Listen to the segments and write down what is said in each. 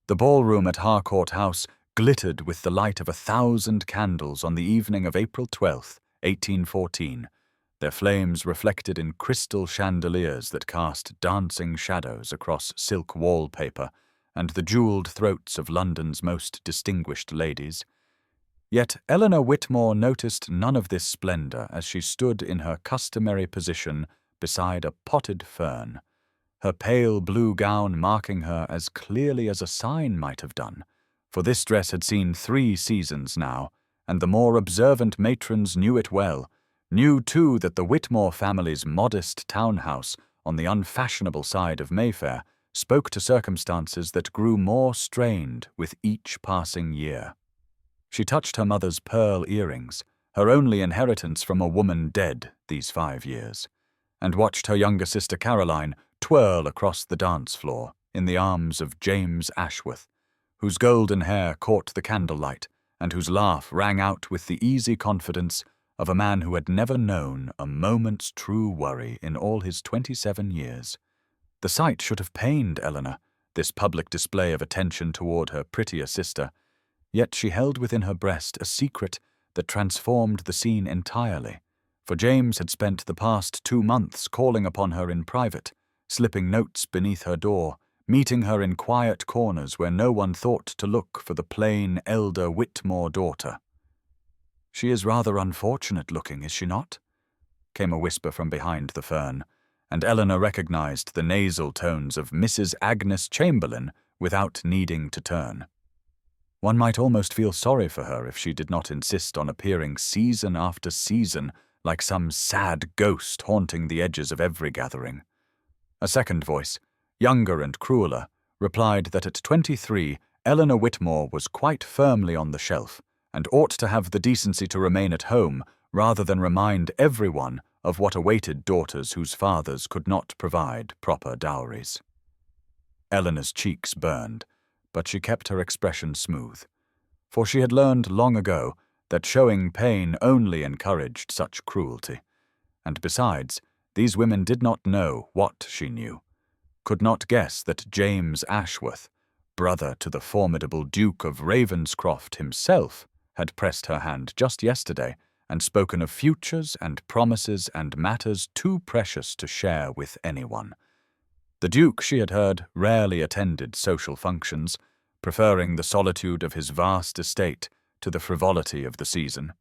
The ballroom at Harcourt House glittered with the light of 1,000 candles on the evening of April 12th, 1814, their flames reflected in crystal chandeliers that cast dancing shadows across silk wallpaper and the jewelled throats of London's most distinguished ladies. Yet Eleanor Whitmore noticed none of this splendour as she stood in her customary position beside a potted fern, her pale blue gown marking her as clearly as a sign might have done, for this dress had seen 3 seasons now, and the more observant matrons knew it well, knew too that the Whitmore family's modest townhouse on the unfashionable side of Mayfair spoke to circumstances that grew more strained with each passing year. She touched her mother's pearl earrings, her only inheritance from a woman dead these 5 years, and watched her younger sister Caroline twirl across the dance floor in the arms of James Ashworth, whose golden hair caught the candlelight and whose laugh rang out with the easy confidence of a man who had never known a moment's true worry in all his 27 years. The sight should have pained Eleanor, this public display of attention toward her prettier sister, yet she held within her breast a secret that transformed the scene entirely, for James had spent the past 2 months calling upon her in private, slipping notes beneath her door, meeting her in quiet corners where no one thought to look for the plain elder Whitmore daughter. "She is rather unfortunate-looking, is she not?" came a whisper from behind the fern, and Eleanor recognized the nasal tones of Mrs. Agnes Chamberlain without needing to turn. One might almost feel sorry for her if she did not insist on appearing season after season like some sad ghost haunting the edges of every gathering. A second voice, younger and crueler, replied that at 23 Eleanor Whitmore was quite firmly on the shelf, and ought to have the decency to remain at home rather than remind everyone of what awaited daughters whose fathers could not provide proper dowries. Eleanor's cheeks burned, but she kept her expression smooth, for she had learned long ago that showing pain only encouraged such cruelty, and besides, these women did not know what she knew, could not guess that James Ashworth, brother to the formidable Duke of Ravenscroft himself, had pressed her hand just yesterday and spoken of futures and promises and matters too precious to share with anyone. The Duke, she had heard, rarely attended social functions, preferring the solitude of his vast estate to the frivolity of the season,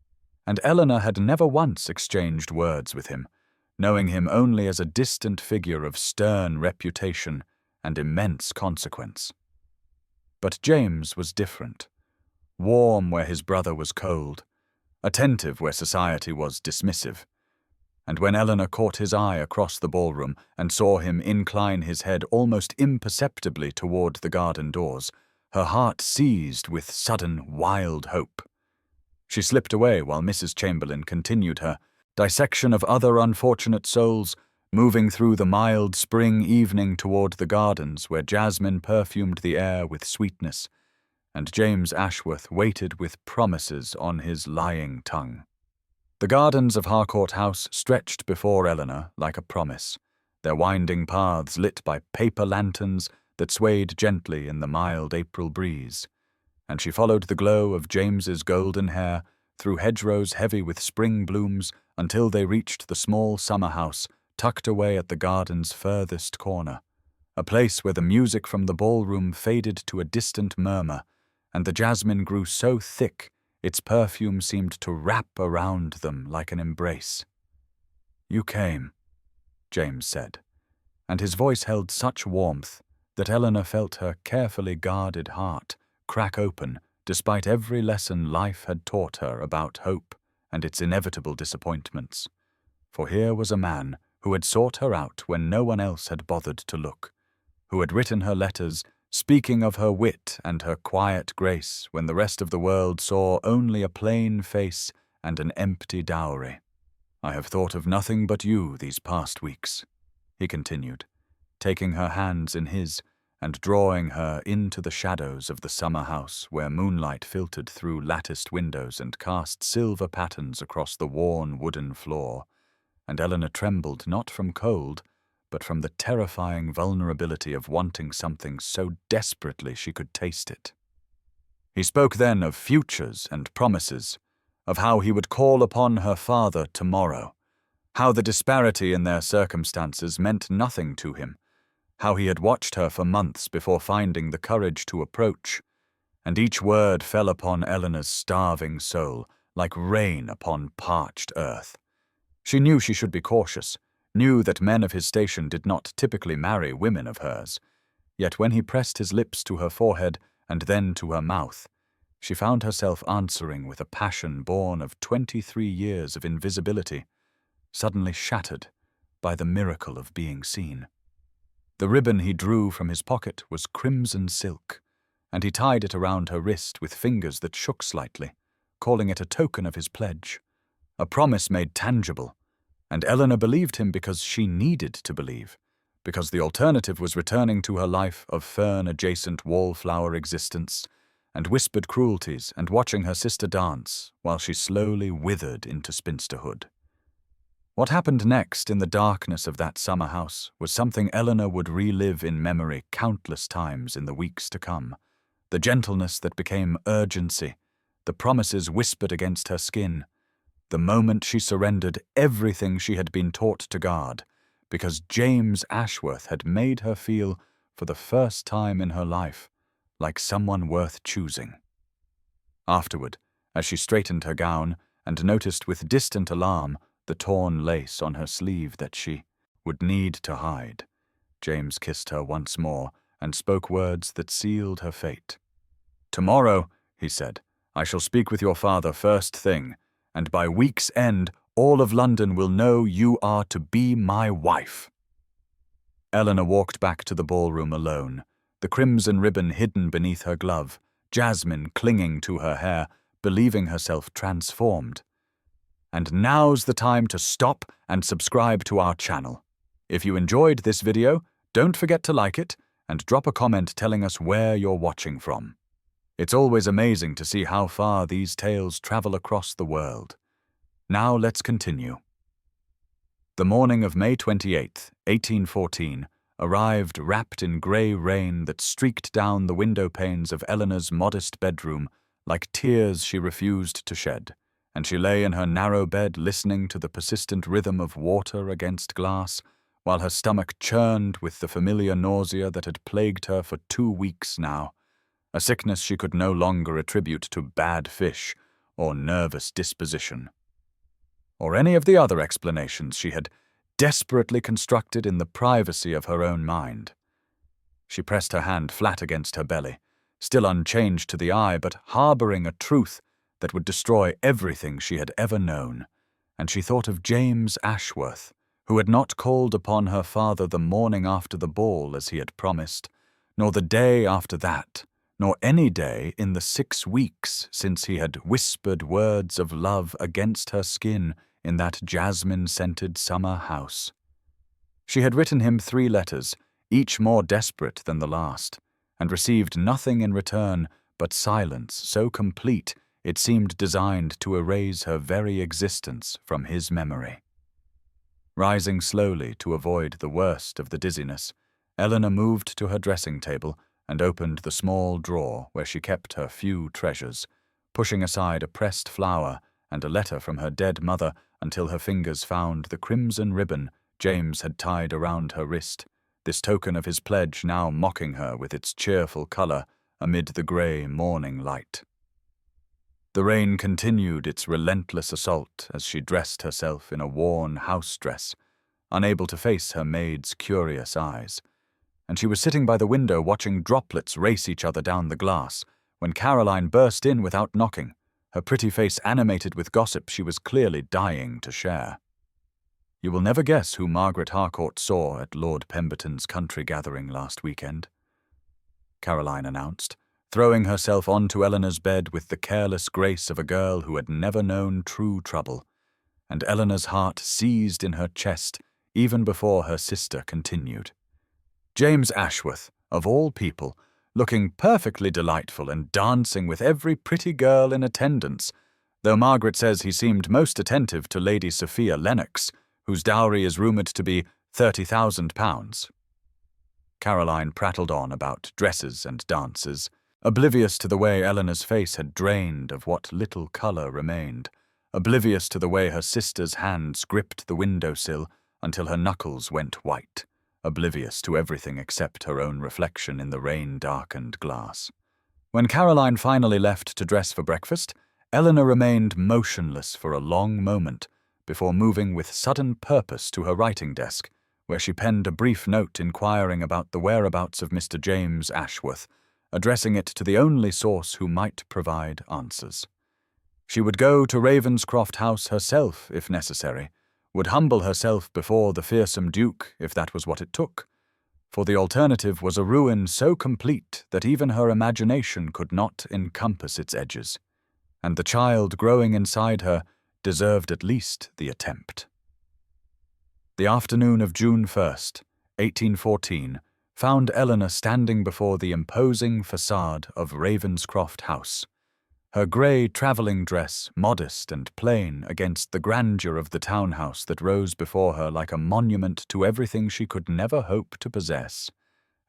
and Eleanor had never once exchanged words with him, knowing him only as a distant figure of stern reputation and immense consequence. But James was different. Warm where his brother was cold, attentive where society was dismissive, and when Eleanor caught his eye across the ballroom and saw him incline his head almost imperceptibly toward the garden doors, her heart seized with sudden wild hope. She slipped away while Mrs. Chamberlain continued her dissection of other unfortunate souls, moving through the mild spring evening toward the gardens where jasmine perfumed the air with sweetness, and James Ashworth waited with promises on his lying tongue. The gardens of Harcourt House stretched before Eleanor like a promise, their winding paths lit by paper lanterns that swayed gently in the mild April breeze, and she followed the glow of James's golden hair through hedgerows heavy with spring blooms until they reached the small summer house tucked away at the garden's furthest corner, a place where the music from the ballroom faded to a distant murmur, and the jasmine grew so thick its perfume seemed to wrap around them like an embrace. "You came," James said, and his voice held such warmth that Eleanor felt her carefully guarded heart crack open despite every lesson life had taught her about hope and its inevitable disappointments. For here was a man who had sought her out when no one else had bothered to look, who had written her letters speaking of her wit and her quiet grace when the rest of the world saw only a plain face and an empty dowry. "I have thought of nothing but you these past weeks," he continued, taking her hands in his and drawing her into the shadows of the summer house where moonlight filtered through latticed windows and cast silver patterns across the worn wooden floor, and Eleanor trembled not from cold, but from the terrifying vulnerability of wanting something so desperately she could taste it. He spoke then of futures and promises, of how he would call upon her father tomorrow, how the disparity in their circumstances meant nothing to him, how he had watched her for months before finding the courage to approach, and each word fell upon Eleanor's starving soul like rain upon parched earth. She knew she should be cautious, knew that men of his station did not typically marry women of hers, yet when he pressed his lips to her forehead and then to her mouth, she found herself answering with a passion born of 23 years of invisibility, suddenly shattered by the miracle of being seen. The ribbon he drew from his pocket was crimson silk, and he tied it around her wrist with fingers that shook slightly, calling it a token of his pledge, a promise made tangible, and Eleanor believed him because she needed to believe, because the alternative was returning to her life of fern-adjacent wallflower existence and whispered cruelties and watching her sister dance while she slowly withered into spinsterhood. What happened next in the darkness of that summer house was something Eleanor would relive in memory countless times in the weeks to come, the gentleness that became urgency, the promises whispered against her skin, the moment she surrendered everything she had been taught to guard, because James Ashworth had made her feel, for the first time in her life, like someone worth choosing. Afterward, as she straightened her gown and noticed with distant alarm the torn lace on her sleeve that she would need to hide, James kissed her once more and spoke words that sealed her fate. "Tomorrow," he said, "I shall speak with your father first thing, and by week's end all of London will know you are to be my wife." Eleanor walked back to the ballroom alone, the crimson ribbon hidden beneath her glove, jasmine clinging to her hair, believing herself transformed. And now's the time to stop and subscribe to our channel. If you enjoyed this video, don't forget to like it and drop a comment telling us where you're watching from. It's always amazing to see how far these tales travel across the world. Now let's continue. The morning of May 28, 1814, arrived wrapped in grey rain that streaked down the window panes of Eleanor's modest bedroom like tears she refused to shed, and she lay in her narrow bed listening to the persistent rhythm of water against glass, while her stomach churned with the familiar nausea that had plagued her for 2 weeks now, a sickness she could no longer attribute to bad fish or nervous disposition, or any of the other explanations she had desperately constructed in the privacy of her own mind. She pressed her hand flat against her belly, still unchanged to the eye, but harboring a truth that would destroy everything she had ever known, and she thought of James Ashworth, who had not called upon her father the morning after the ball as he had promised, nor the day after that, nor any day in the 6 weeks since he had whispered words of love against her skin in that jasmine-scented summer house. She had written him 3 letters, each more desperate than the last, and received nothing in return but silence so complete it seemed designed to erase her very existence from his memory. Rising slowly to avoid the worst of the dizziness, Eleanor moved to her dressing table and opened the small drawer where she kept her few treasures, pushing aside a pressed flower and a letter from her dead mother until her fingers found the crimson ribbon James had tied around her wrist, this token of his pledge now mocking her with its cheerful colour amid the grey morning light. The rain continued its relentless assault as she dressed herself in a worn house dress, unable to face her maid's curious eyes, and she was sitting by the window watching droplets race each other down the glass when Caroline burst in without knocking, her pretty face animated with gossip she was clearly dying to share. "You will never guess who Margaret Harcourt saw at Lord Pemberton's country gathering last weekend," Caroline announced, throwing herself onto Eleanor's bed with the careless grace of a girl who had never known true trouble, and Eleanor's heart seized in her chest even before her sister continued. James Ashworth, of all people, looking perfectly delightful and dancing with every pretty girl in attendance, though Margaret says he seemed most attentive to Lady Sophia Lennox, whose dowry is rumoured to be £30,000. Caroline prattled on about dresses and dances, oblivious to the way Eleanor's face had drained of what little colour remained, oblivious to the way her sister's hands gripped the windowsill until her knuckles went white, oblivious to everything except her own reflection in the rain-darkened glass. When Caroline finally left to dress for breakfast, Eleanor remained motionless for a long moment before moving with sudden purpose to her writing desk, where she penned a brief note inquiring about the whereabouts of Mr. James Ashworth, addressing it to the only source who might provide answers. She would go to Ravenscroft House herself, if necessary, would humble herself before the fearsome Duke, if that was what it took, for the alternative was a ruin so complete that even her imagination could not encompass its edges, and the child growing inside her deserved at least the attempt. The afternoon of June 1st, 1814, found Eleanor standing before the imposing facade of Ravenscroft House, her grey travelling dress modest and plain against the grandeur of the townhouse that rose before her like a monument to everything she could never hope to possess,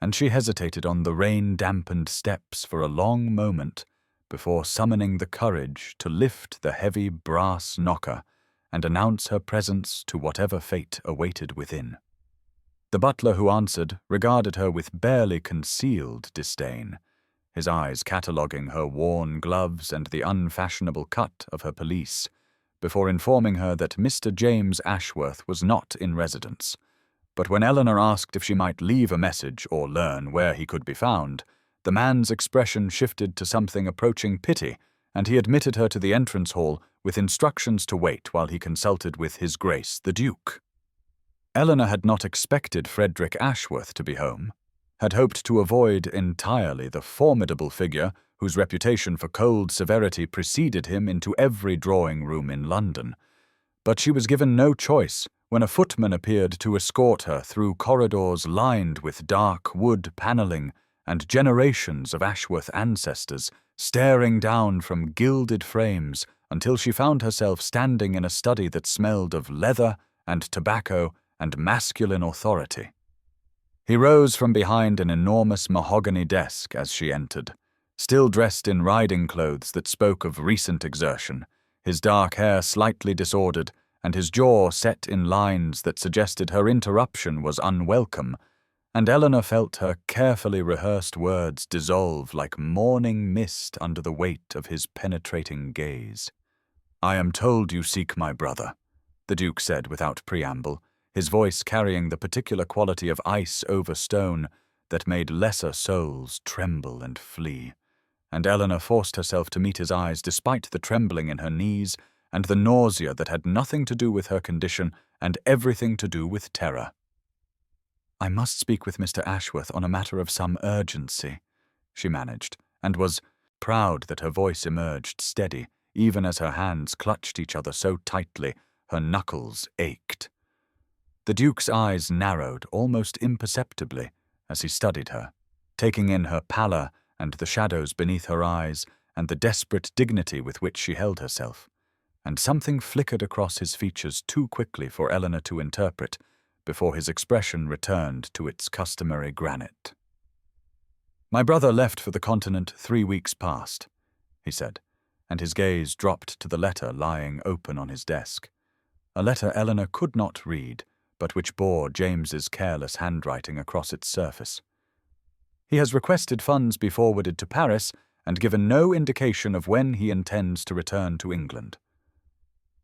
and she hesitated on the rain-dampened steps for a long moment before summoning the courage to lift the heavy brass knocker and announce her presence to whatever fate awaited within. The butler who answered regarded her with barely concealed disdain, his eyes cataloguing her worn gloves and the unfashionable cut of her pelisse, before informing her that Mr. James Ashworth was not in residence. But when Eleanor asked if she might leave a message or learn where he could be found, the man's expression shifted to something approaching pity, and he admitted her to the entrance hall with instructions to wait while he consulted with His Grace the Duke. Eleanor had not expected Frederick Ashworth to be home, had hoped to avoid entirely the formidable figure whose reputation for cold severity preceded him into every drawing-room in London. But she was given no choice when a footman appeared to escort her through corridors lined with dark wood panelling and generations of Ashworth ancestors staring down from gilded frames until she found herself standing in a study that smelled of leather and tobacco and masculine authority. He rose from behind an enormous mahogany desk as she entered, still dressed in riding clothes that spoke of recent exertion, his dark hair slightly disordered and his jaw set in lines that suggested her interruption was unwelcome, and Eleanor felt her carefully rehearsed words dissolve like morning mist under the weight of his penetrating gaze. "I am told you seek my brother," the Duke said without preamble, his voice carrying the particular quality of ice over stone that made lesser souls tremble and flee, and Eleanor forced herself to meet his eyes despite the trembling in her knees and the nausea that had nothing to do with her condition and everything to do with terror. "I must speak with Mr. Ashworth on a matter of some urgency," she managed, and was proud that her voice emerged steady, even as her hands clutched each other so tightly her knuckles ached. The Duke's eyes narrowed almost imperceptibly as he studied her, taking in her pallor and the shadows beneath her eyes and the desperate dignity with which she held herself, and something flickered across his features too quickly for Eleanor to interpret before his expression returned to its customary granite. "My brother left for the continent 3 weeks past," he said, and his gaze dropped to the letter lying open on his desk, a letter Eleanor could not read, but which bore James's careless handwriting across its surface. "He has requested funds be forwarded to Paris and given no indication of when he intends to return to England."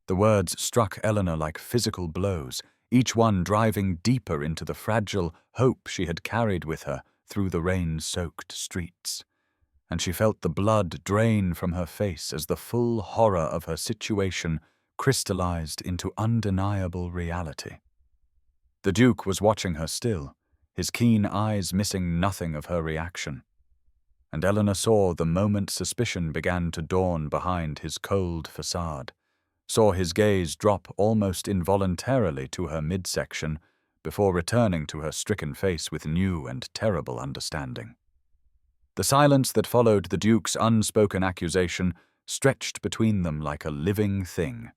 The words struck Eleanor like physical blows, each one driving deeper into the fragile hope she had carried with her through the rain-soaked streets, and she felt the blood drain from her face as the full horror of her situation crystallized into undeniable reality. The Duke was watching her still, his keen eyes missing nothing of her reaction, and Eleanor saw the moment suspicion began to dawn behind his cold facade, saw his gaze drop almost involuntarily to her midsection before returning to her stricken face with new and terrible understanding. The silence that followed the Duke's unspoken accusation stretched between them like a living thing,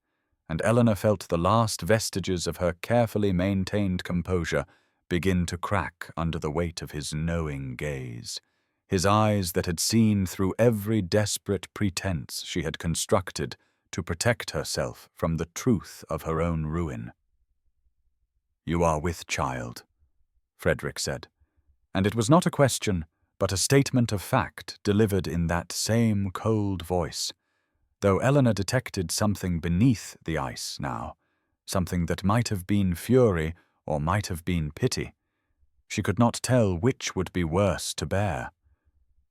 and Eleanor felt the last vestiges of her carefully maintained composure begin to crack under the weight of his knowing gaze, his eyes that had seen through every desperate pretense she had constructed to protect herself from the truth of her own ruin. "You are with child," Frederick said, and it was not a question, but a statement of fact delivered in that same cold voice, though Eleanor detected something beneath the ice now, something that might have been fury or might have been pity. She could not tell which would be worse to bear.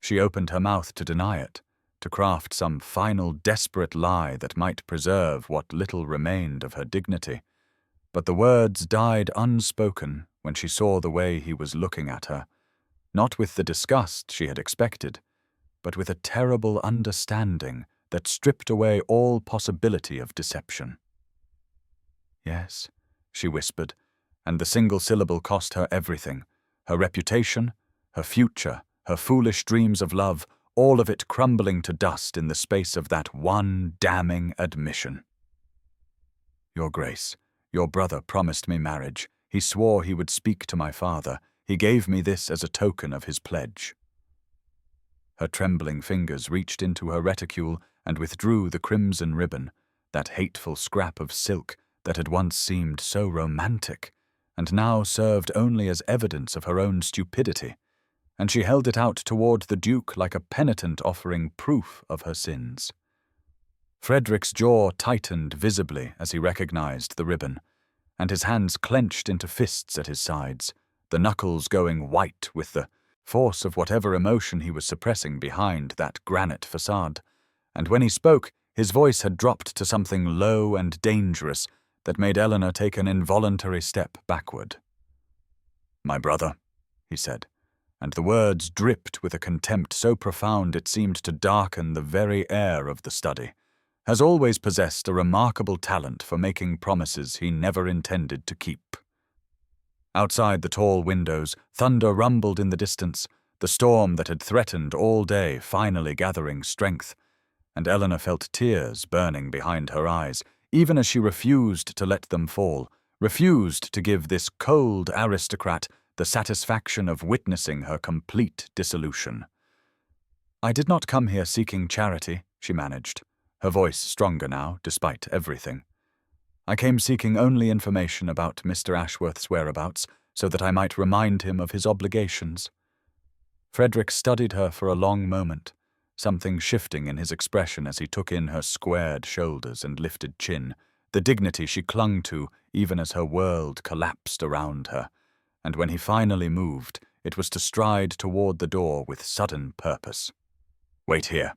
She opened her mouth to deny it, to craft some final desperate lie that might preserve what little remained of her dignity. But the words died unspoken when she saw the way he was looking at her, not with the disgust she had expected, but with a terrible understanding that stripped away all possibility of deception. "Yes," she whispered, and the single syllable cost her everything, her reputation, her future, her foolish dreams of love, all of it crumbling to dust in the space of that one damning admission. "Your Grace, your brother promised me marriage. He swore he would speak to my father. He gave me this as a token of his pledge." Her trembling fingers reached into her reticule and withdrew the crimson ribbon, that hateful scrap of silk that had once seemed so romantic, and now served only as evidence of her own stupidity, and she held it out toward the Duke like a penitent offering proof of her sins. Frederick's jaw tightened visibly as he recognized the ribbon, and his hands clenched into fists at his sides, the knuckles going white with the force of whatever emotion he was suppressing behind that granite facade, and when he spoke, his voice had dropped to something low and dangerous that made Eleanor take an involuntary step backward. "My brother," he said, and the words dripped with a contempt so profound it seemed to darken the very air of the study, "has always possessed a remarkable talent for making promises he never intended to keep." Outside the tall windows, thunder rumbled in the distance, the storm that had threatened all day finally gathering strength, and Eleanor felt tears burning behind her eyes, even as she refused to let them fall, refused to give this cold aristocrat the satisfaction of witnessing her complete dissolution. "I did not come here seeking charity," she managed, her voice stronger now, despite everything. "I came seeking only information about Mr. Ashworth's whereabouts, so that I might remind him of his obligations." Frederick studied her for a long moment, something shifting in his expression as he took in her squared shoulders and lifted chin, the dignity she clung to even as her world collapsed around her, and when he finally moved, it was to stride toward the door with sudden purpose. "Wait here,"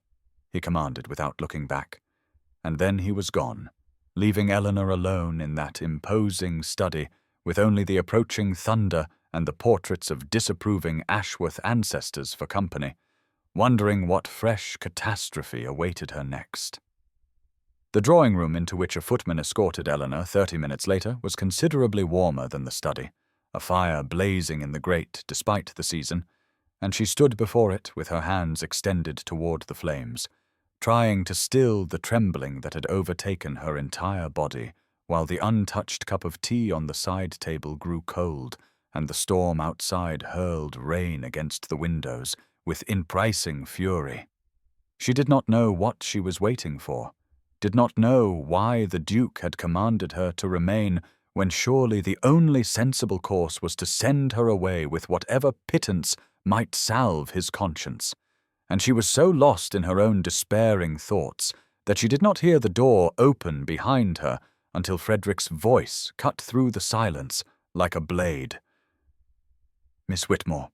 he commanded without looking back, and then he was gone, leaving Eleanor alone in that imposing study with only the approaching thunder and the portraits of disapproving Ashworth ancestors for company, wondering what fresh catastrophe awaited her next. The drawing-room into which a footman escorted Eleanor 30 minutes later was considerably warmer than the study, a fire blazing in the grate despite the season, and she stood before it with her hands extended toward the flames, trying to still the trembling that had overtaken her entire body, while the untouched cup of tea on the side table grew cold, and the storm outside hurled rain against the windows with enticing fury. She did not know what she was waiting for, did not know why the Duke had commanded her to remain when surely the only sensible course was to send her away with whatever pittance might salve his conscience, and she was so lost in her own despairing thoughts that she did not hear the door open behind her until Frederick's voice cut through the silence like a blade. "Miss Whitmore,"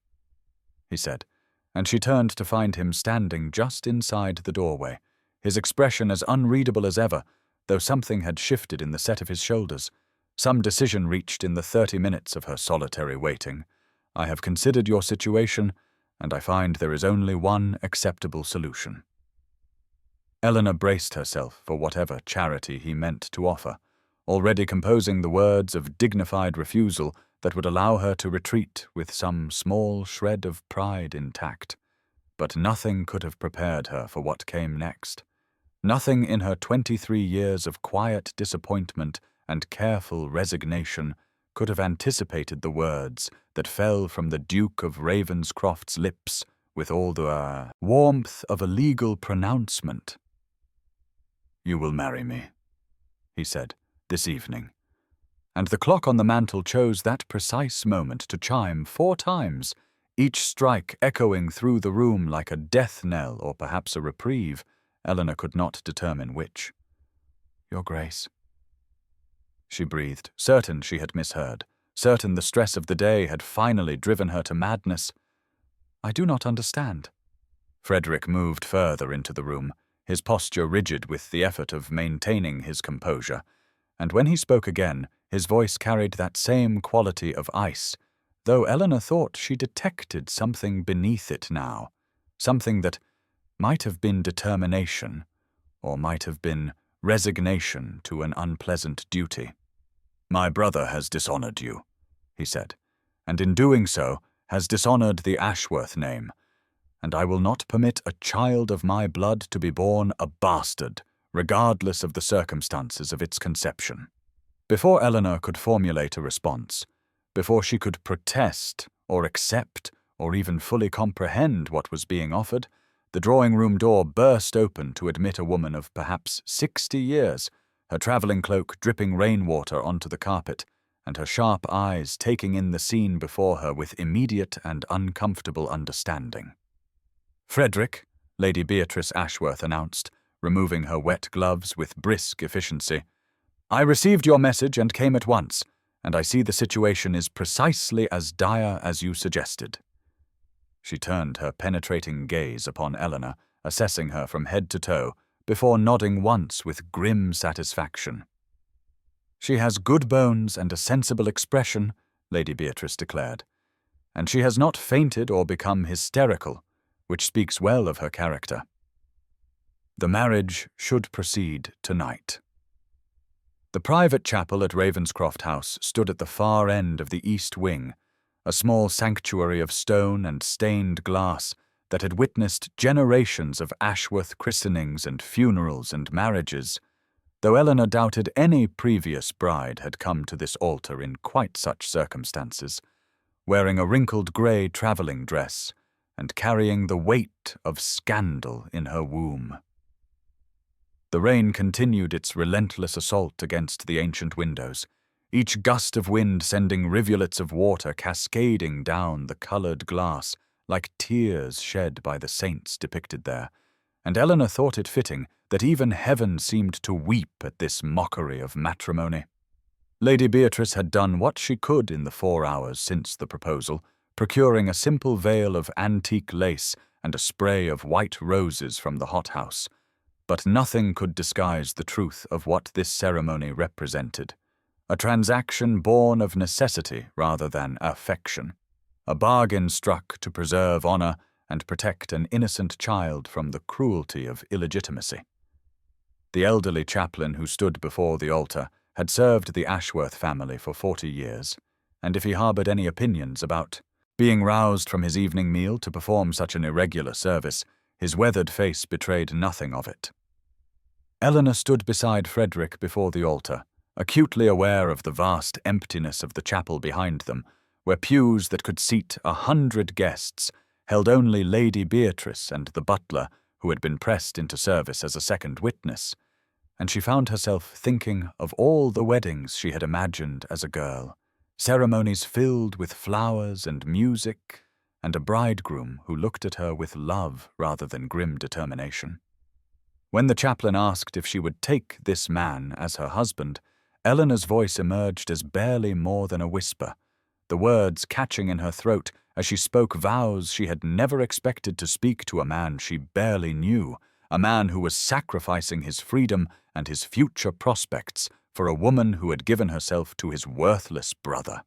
he said, and she turned to find him standing just inside the doorway, his expression as unreadable as ever, though something had shifted in the set of his shoulders, some decision reached in the 30 minutes of her solitary waiting. "I have considered your situation, and I find there is only one acceptable solution." Eleanor braced herself for whatever charity he meant to offer, already composing the words of dignified refusal that would allow her to retreat with some small shred of pride intact. But nothing could have prepared her for what came next. Nothing in her 23 years of quiet disappointment and careful resignation could have anticipated the words that fell from the Duke of Ravenscroft's lips with all the warmth of a legal pronouncement. "You will marry me," he said, "this evening." And the clock on the mantel chose that precise moment to chime 4 times, each strike echoing through the room like a death knell or perhaps a reprieve. Eleanor could not determine which. "Your Grace," she breathed, certain she had misheard, certain the stress of the day had finally driven her to madness. "I do not understand." Frederick moved further into the room, his posture rigid with the effort of maintaining his composure, and when he spoke again, his voice carried that same quality of ice, though Eleanor thought she detected something beneath it now, something that might have been determination, or might have been resignation to an unpleasant duty. "My brother has dishonored you," he said, "and in doing so has dishonored the Ashworth name, and I will not permit a child of my blood to be born a bastard, regardless of the circumstances of its conception." Before Eleanor could formulate a response, before she could protest or accept or even fully comprehend what was being offered, the drawing-room door burst open to admit a woman of perhaps 60 years, her travelling cloak dripping rainwater onto the carpet, and her sharp eyes taking in the scene before her with immediate and uncomfortable understanding. "Frederick," Lady Beatrice Ashworth announced, removing her wet gloves with brisk efficiency, "I received your message and came at once, and I see the situation is precisely as dire as you suggested." She turned her penetrating gaze upon Eleanor, assessing her from head to toe, before nodding once with grim satisfaction. "She has good bones and a sensible expression," Lady Beatrice declared, "and she has not fainted or become hysterical, which speaks well of her character. The marriage should proceed tonight." The private chapel at Ravenscroft House stood at the far end of the east wing, a small sanctuary of stone and stained glass that had witnessed generations of Ashworth christenings and funerals and marriages, though Eleanor doubted any previous bride had come to this altar in quite such circumstances, wearing a wrinkled grey travelling dress and carrying the weight of scandal in her womb. The rain continued its relentless assault against the ancient windows, each gust of wind sending rivulets of water cascading down the coloured glass like tears shed by the saints depicted there, and Eleanor thought it fitting that even heaven seemed to weep at this mockery of matrimony. Lady Beatrice had done what she could in the 4 hours since the proposal, procuring a simple veil of antique lace and a spray of white roses from the hothouse, but nothing could disguise the truth of what this ceremony represented. A transaction born of necessity rather than affection. A bargain struck to preserve honour and protect an innocent child from the cruelty of illegitimacy. The elderly chaplain who stood before the altar had served the Ashworth family for 40 years, and if he harboured any opinions about being roused from his evening meal to perform such an irregular service, his weathered face betrayed nothing of it. Eleanor stood beside Frederick before the altar, acutely aware of the vast emptiness of the chapel behind them, where pews that could seat 100 guests held only Lady Beatrice and the butler, who had been pressed into service as a second witness, and she found herself thinking of all the weddings she had imagined as a girl, ceremonies filled with flowers and music, and a bridegroom who looked at her with love rather than grim determination. When the chaplain asked if she would take this man as her husband, Eleanor's voice emerged as barely more than a whisper, the words catching in her throat as she spoke vows she had never expected to speak to a man she barely knew, a man who was sacrificing his freedom and his future prospects for a woman who had given herself to his worthless brother.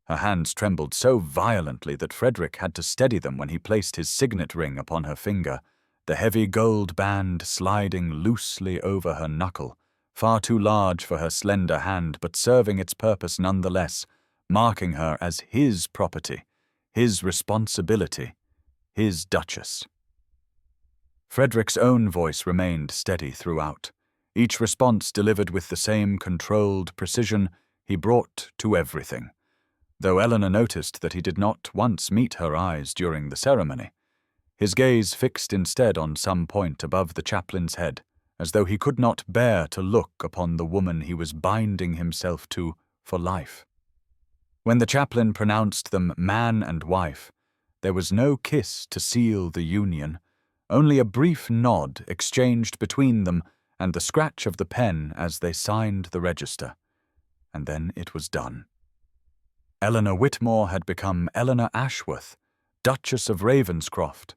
Her hands trembled so violently that Frederick had to steady them when he placed his signet ring upon her finger, the heavy gold band sliding loosely over her knuckle, far too large for her slender hand but serving its purpose nonetheless, marking her as his property, his responsibility, his duchess. Frederick's own voice remained steady throughout, each response delivered with the same controlled precision he brought to everything, though Eleanor noticed that he did not once meet her eyes during the ceremony, his gaze fixed instead on some point above the chaplain's head, as though he could not bear to look upon the woman he was binding himself to for life. When the chaplain pronounced them man and wife, there was no kiss to seal the union, only a brief nod exchanged between them and the scratch of the pen as they signed the register. And then it was done. Eleanor Whitmore had become Eleanor Ashworth, Duchess of Ravenscroft,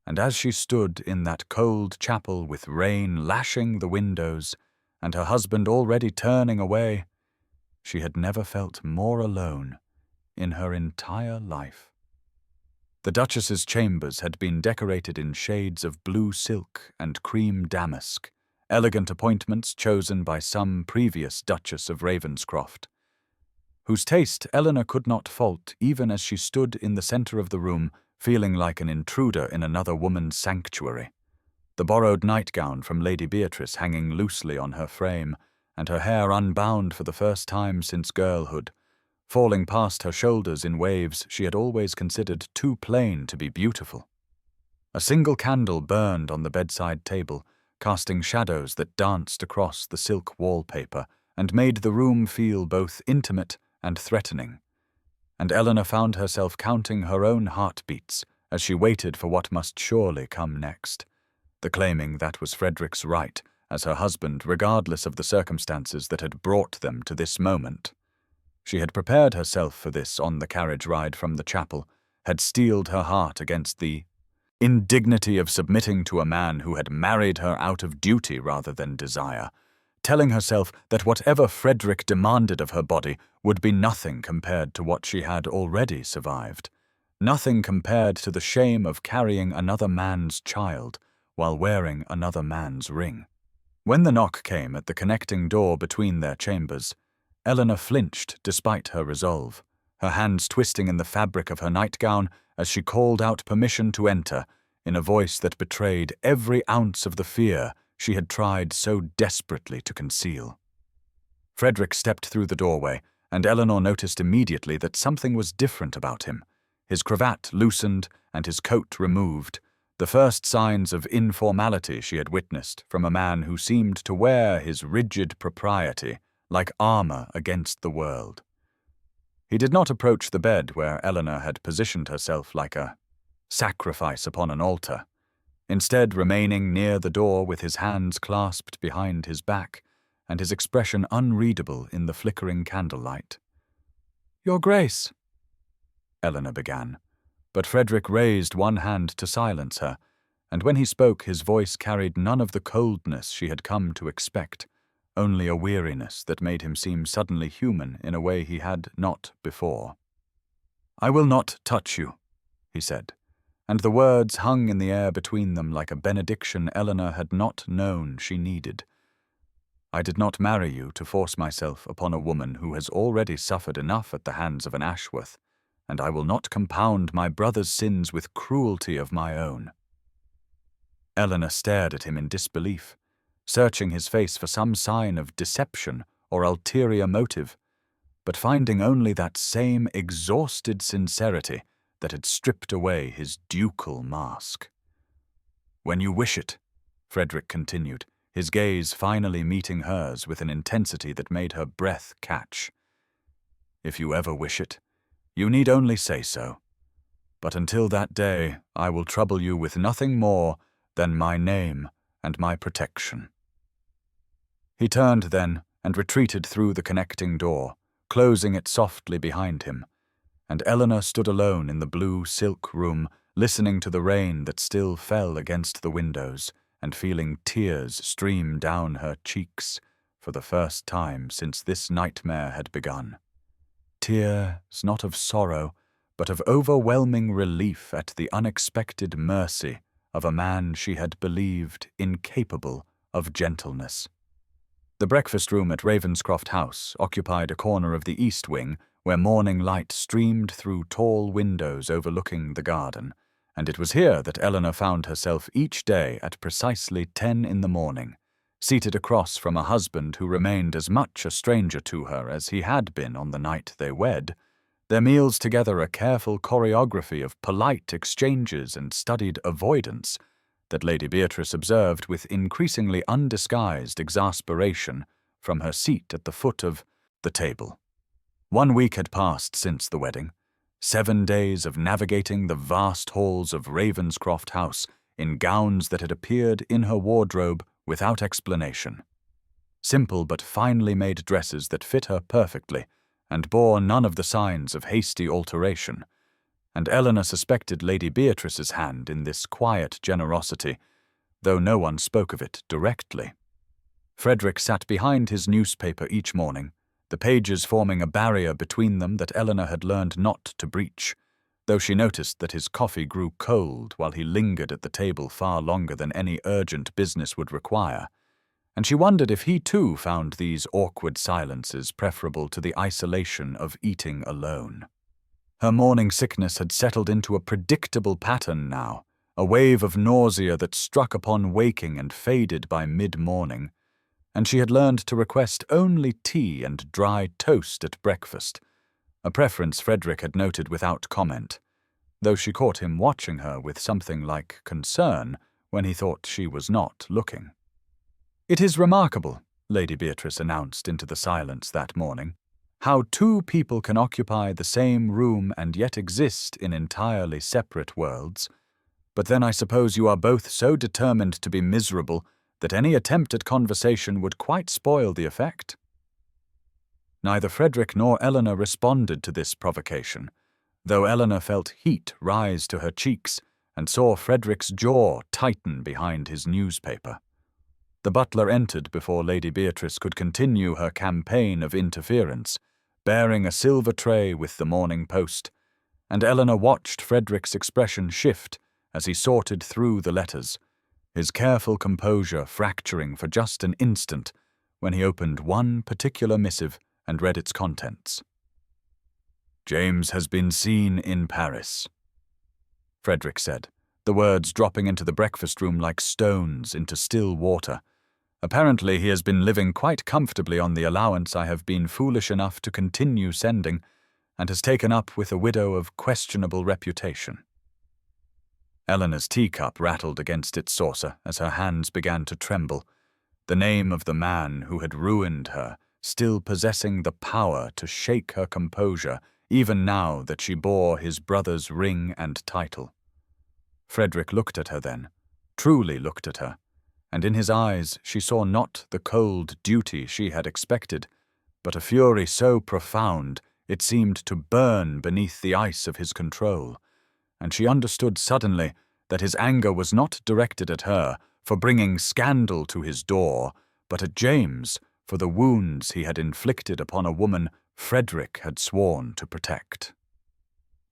and as she stood in that cold chapel with rain lashing the windows and her husband already turning away, she had never felt more alone in her entire life. The Duchess's chambers had been decorated in shades of blue silk and cream damask, elegant appointments chosen by some previous Duchess of Ravenscroft, whose taste Eleanor could not fault even as she stood in the center of the room, feeling like an intruder in another woman's sanctuary. The borrowed nightgown from Lady Beatrice hanging loosely on her frame, and her hair unbound for the first time since girlhood, falling past her shoulders in waves she had always considered too plain to be beautiful. A single candle burned on the bedside table, casting shadows that danced across the silk wallpaper and made the room feel both intimate and threatening. And Eleanor found herself counting her own heartbeats as she waited for what must surely come next, the claiming that was Frederick's right as her husband, regardless of the circumstances that had brought them to this moment. She had prepared herself for this on the carriage ride from the chapel, had steeled her heart against the indignity of submitting to a man who had married her out of duty rather than desire, telling herself that whatever Frederick demanded of her body would be nothing compared to what she had already survived, nothing compared to the shame of carrying another man's child while wearing another man's ring. When the knock came at the connecting door between their chambers, Eleanor flinched despite her resolve, her hands twisting in the fabric of her nightgown as she called out permission to enter, in a voice that betrayed every ounce of the fear she had tried so desperately to conceal. Frederick stepped through the doorway, and Eleanor noticed immediately that something was different about him. His cravat loosened and his coat removed, the first signs of informality she had witnessed from a man who seemed to wear his rigid propriety like armor against the world. He did not approach the bed where Eleanor had positioned herself like a sacrifice upon an altar, instead remaining near the door with his hands clasped behind his back and his expression unreadable in the flickering candlelight. "Your Grace," Eleanor began, but Frederick raised one hand to silence her, and when he spoke his voice carried none of the coldness she had come to expect, only a weariness that made him seem suddenly human in a way he had not before. "I will not touch you," he said, and the words hung in the air between them like a benediction Eleanor had not known she needed. "I did not marry you to force myself upon a woman who has already suffered enough at the hands of an Ashworth, and I will not compound my brother's sins with cruelty of my own." Eleanor stared at him in disbelief, searching his face for some sign of deception or ulterior motive, but finding only that same exhausted sincerity that had stripped away his ducal mask. "When you wish it," Frederick continued, his gaze finally meeting hers with an intensity that made her breath catch. "If you ever wish it, you need only say so. But until that day, I will trouble you with nothing more than my name and my protection." He turned then and retreated through the connecting door, closing it softly behind him, and Eleanor stood alone in the blue silk room, listening to the rain that still fell against the windows and feeling tears stream down her cheeks for the first time since this nightmare had begun. Tears not of sorrow, but of overwhelming relief at the unexpected mercy of a man she had believed incapable of gentleness. The breakfast room at Ravenscroft House occupied a corner of the east wing where morning light streamed through tall windows overlooking the garden, and it was here that Eleanor found herself each day at precisely 10 in the morning, seated across from a husband who remained as much a stranger to her as he had been on the night they wed, their meals together a careful choreography of polite exchanges and studied avoidance that Lady Beatrice observed with increasingly undisguised exasperation from her seat at the foot of the table. 1 week had passed since the wedding, 7 days of navigating the vast halls of Ravenscroft House in gowns that had appeared in her wardrobe without explanation. Simple but finely made dresses that fit her perfectly and bore none of the signs of hasty alteration, and Eleanor suspected Lady Beatrice's hand in this quiet generosity, though no one spoke of it directly. Frederick sat behind his newspaper each morning, the pages forming a barrier between them that Eleanor had learned not to breach, though she noticed that his coffee grew cold while he lingered at the table far longer than any urgent business would require, and she wondered if he too found these awkward silences preferable to the isolation of eating alone. Her morning sickness had settled into a predictable pattern now, a wave of nausea that struck upon waking and faded by mid-morning, and she had learned to request only tea and dry toast at breakfast, a preference Frederick had noted without comment, though she caught him watching her with something like concern when he thought she was not looking. "It is remarkable," Lady Beatrice announced into the silence that morning, "how 2 people can occupy the same room and yet exist in entirely separate worlds. But then I suppose you are both so determined to be miserable that any attempt at conversation would quite spoil the effect." Neither Frederick nor Eleanor responded to this provocation, though Eleanor felt heat rise to her cheeks and saw Frederick's jaw tighten behind his newspaper. The butler entered before Lady Beatrice could continue her campaign of interference, bearing a silver tray with the Morning Post, and Eleanor watched Frederick's expression shift as he sorted through the letters, his careful composure fracturing for just an instant when he opened one particular missive and read its contents. "James has been seen in Paris," Frederick said, the words dropping into the breakfast room like stones into still water. "Apparently he has been living quite comfortably on the allowance I have been foolish enough to continue sending, and has taken up with a widow of questionable reputation." Eleanor's teacup rattled against its saucer as her hands began to tremble, the name of the man who had ruined her still possessing the power to shake her composure even now that she bore his brother's ring and title. Frederick looked at her then, truly looked at her, and in his eyes she saw not the cold duty she had expected, but a fury so profound it seemed to burn beneath the ice of his control, and she understood suddenly that his anger was not directed at her for bringing scandal to his door, but at James for the wounds he had inflicted upon a woman Frederick had sworn to protect.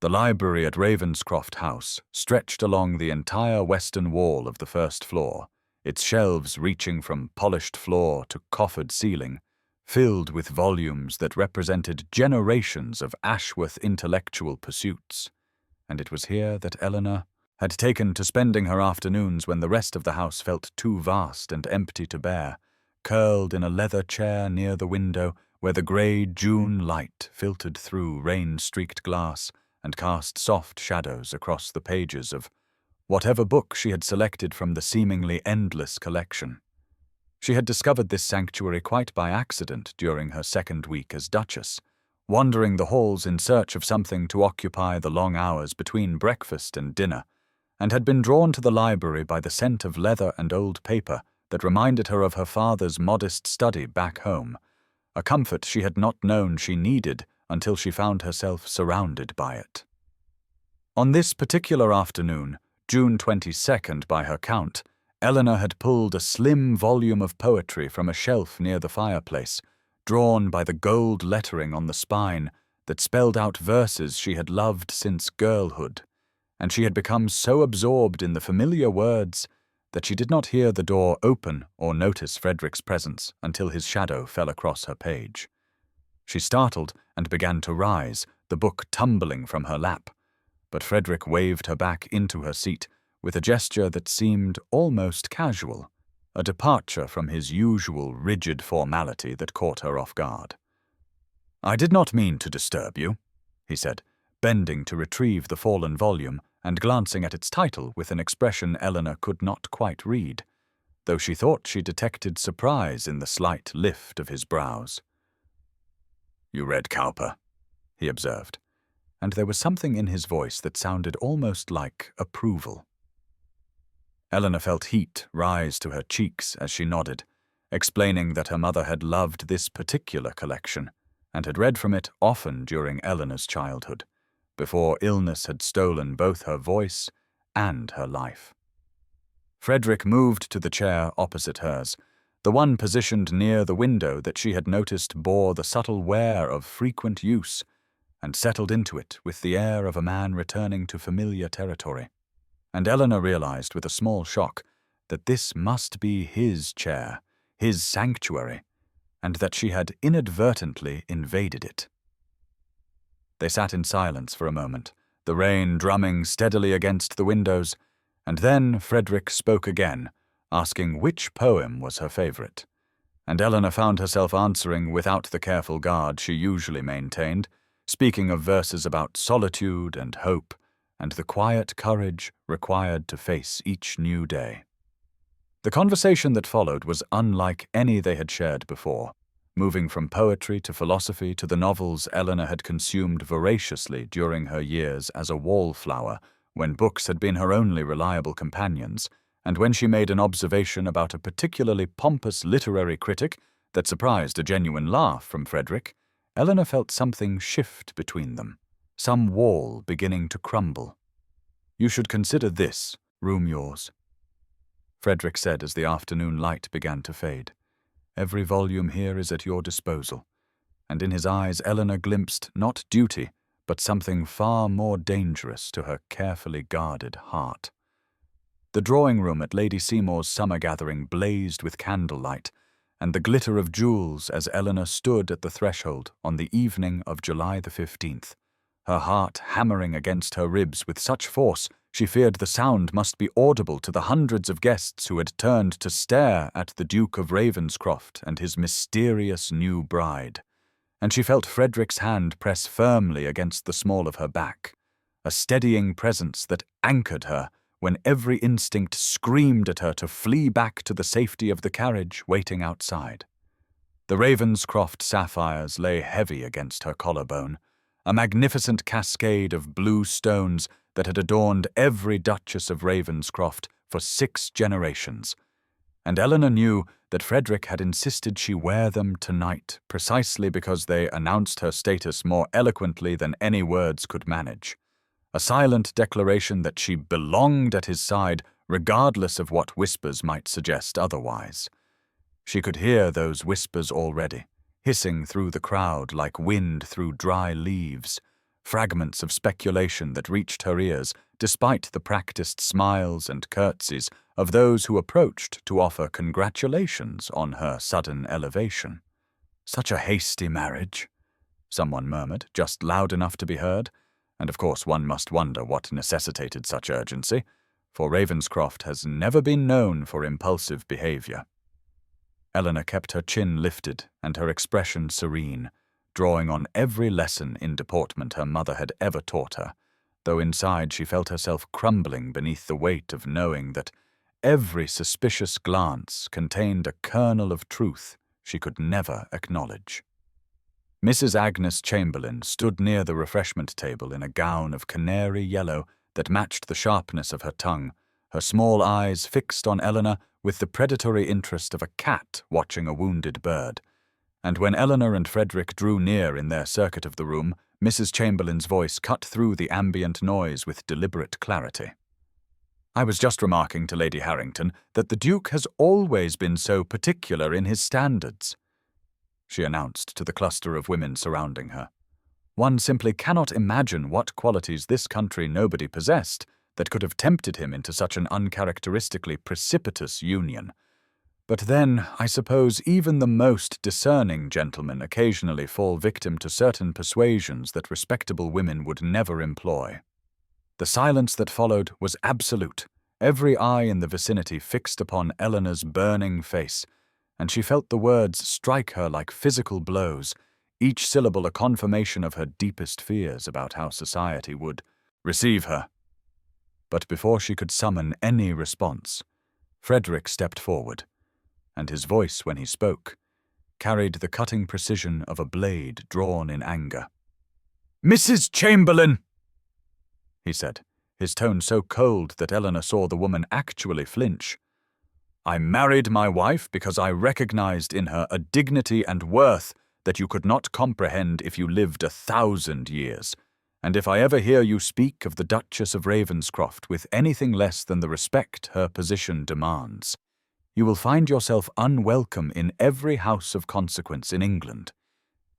The library at Ravenscroft House stretched along the entire western wall of the first floor, its shelves reaching from polished floor to coffered ceiling, filled with volumes that represented generations of Ashworth intellectual pursuits, and it was here that Eleanor had taken to spending her afternoons when the rest of the house felt too vast and empty to bear, curled in a leather chair near the window where the grey June light filtered through rain-streaked glass and cast soft shadows across the pages of whatever book she had selected from the seemingly endless collection. She had discovered this sanctuary quite by accident during her second week as Duchess, wandering the halls in search of something to occupy the long hours between breakfast and dinner, and had been drawn to the library by the scent of leather and old paper that reminded her of her father's modest study back home, a comfort she had not known she needed until she found herself surrounded by it. On this particular afternoon, June 22nd by her count, Eleanor had pulled a slim volume of poetry from a shelf near the fireplace, drawn by the gold lettering on the spine that spelled out verses she had loved since girlhood, and she had become so absorbed in the familiar words that she did not hear the door open or notice Frederick's presence until his shadow fell across her page. She startled and began to rise, the book tumbling from her lap. but Frederick waved her back into her seat with a gesture that seemed almost casual, a departure from his usual rigid formality that caught her off guard. "I did not mean to disturb you," he said, bending to retrieve the fallen volume and glancing at its title with an expression Eleanor could not quite read, though she thought she detected surprise in the slight lift of his brows. "You read Cowper," he observed, and there was something in his voice that sounded almost like approval. Eleanor felt heat rise to her cheeks as she nodded, explaining that her mother had loved this particular collection and had read from it often during Eleanor's childhood, before illness had stolen both her voice and her life. Frederick moved to the chair opposite hers, the one positioned near the window that she had noticed bore the subtle wear of frequent use, and settled into it with the air of a man returning to familiar territory. And Eleanor realized with a small shock that this must be his chair, his sanctuary, and that she had inadvertently invaded it. They sat in silence for a moment, the rain drumming steadily against the windows, and then Frederick spoke again, asking which poem was her favorite. And Eleanor found herself answering without the careful guard she usually maintained, speaking of verses about solitude and hope, and the quiet courage required to face each new day. The conversation that followed was unlike any they had shared before, moving from poetry to philosophy to the novels Eleanor had consumed voraciously during her years as a wallflower, when books had been her only reliable companions, and when she made an observation about a particularly pompous literary critic that surprised a genuine laugh from Frederick, Eleanor felt something shift between them, some wall beginning to crumble. "You should consider this, room yours," Frederick said as the afternoon light began to fade. "Every volume here is at your disposal." And in his eyes Eleanor glimpsed not duty, but something far more dangerous to her carefully guarded heart. The drawing-room at Lady Seymour's summer gathering blazed with candlelight, and the glitter of jewels as Eleanor stood at the threshold on the evening of July the 15th, her heart hammering against her ribs with such force she feared the sound must be audible to the hundreds of guests who had turned to stare at the Duke of Ravenscroft and his mysterious new bride. And she felt Frederick's hand press firmly against the small of her back, a steadying presence that anchored her when every instinct screamed at her to flee back to the safety of the carriage waiting outside. The Ravenscroft sapphires lay heavy against her collarbone, a magnificent cascade of blue stones that had adorned every Duchess of Ravenscroft for 6 generations, and Eleanor knew that Frederick had insisted she wear them tonight precisely because they announced her status more eloquently than any words could manage, a silent declaration that she belonged at his side regardless of what whispers might suggest otherwise. She could hear those whispers already, hissing through the crowd like wind through dry leaves, fragments of speculation that reached her ears despite the practiced smiles and curtsies of those who approached to offer congratulations on her sudden elevation. "Such a hasty marriage," someone murmured, just loud enough to be heard, and of course one must wonder what necessitated such urgency, for Ravenscroft has never been known for impulsive behavior. Eleanor kept her chin lifted and her expression serene, drawing on every lesson in deportment her mother had ever taught her, though inside she felt herself crumbling beneath the weight of knowing that every suspicious glance contained a kernel of truth she could never acknowledge. Mrs. Agnes Chamberlain stood near the refreshment table in a gown of canary yellow that matched the sharpness of her tongue, her small eyes fixed on Eleanor with the predatory interest of a cat watching a wounded bird. And when Eleanor and Frederick drew near in their circuit of the room, Mrs. Chamberlain's voice cut through the ambient noise with deliberate clarity. "I was just remarking to Lady Harrington that the Duke has always been so particular in his standards," she announced to the cluster of women surrounding her. "One simply cannot imagine what qualities this country nobody possessed that could have tempted him into such an uncharacteristically precipitous union. But then, I suppose even the most discerning gentlemen occasionally fall victim to certain persuasions that respectable women would never employ." The silence that followed was absolute, every eye in the vicinity fixed upon Eleanor's burning face, and she felt the words strike her like physical blows, each syllable a confirmation of her deepest fears about how society would receive her. But before she could summon any response, Frederick stepped forward, and his voice, when he spoke, carried the cutting precision of a blade drawn in anger. "Mrs. Chamberlain!" he said, his tone so cold that Eleanor saw the woman actually flinch. "I married my wife because I recognized in her a dignity and worth that you could not comprehend if you lived 1,000 years, and if I ever hear you speak of the Duchess of Ravenscroft with anything less than the respect her position demands, you will find yourself unwelcome in every house of consequence in England.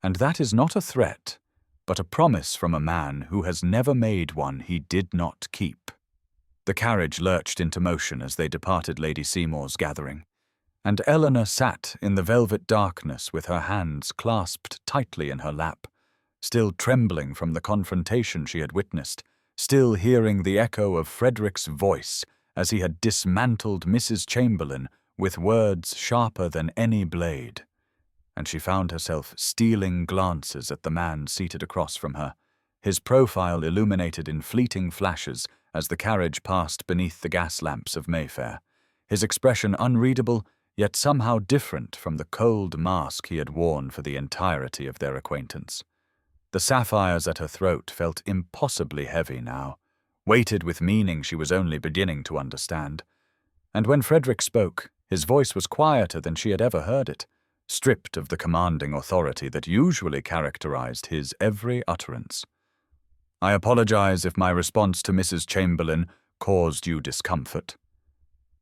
And that is not a threat, but a promise from a man who has never made one he did not keep." The carriage lurched into motion as they departed Lady Seymour's gathering, and Eleanor sat in the velvet darkness with her hands clasped tightly in her lap, still trembling from the confrontation she had witnessed, still hearing the echo of Frederick's voice as he had dismantled Mrs. Chamberlain with words sharper than any blade. And she found herself stealing glances at the man seated across from her, his profile illuminated in fleeting flashes as the carriage passed beneath the gas lamps of Mayfair, his expression unreadable, yet somehow different from the cold mask he had worn for the entirety of their acquaintance. The sapphires at her throat felt impossibly heavy now, weighted with meaning she was only beginning to understand. And when Frederick spoke, his voice was quieter than she had ever heard it, stripped of the commanding authority that usually characterized his every utterance. "I apologize if my response to Mrs. Chamberlain caused you discomfort,"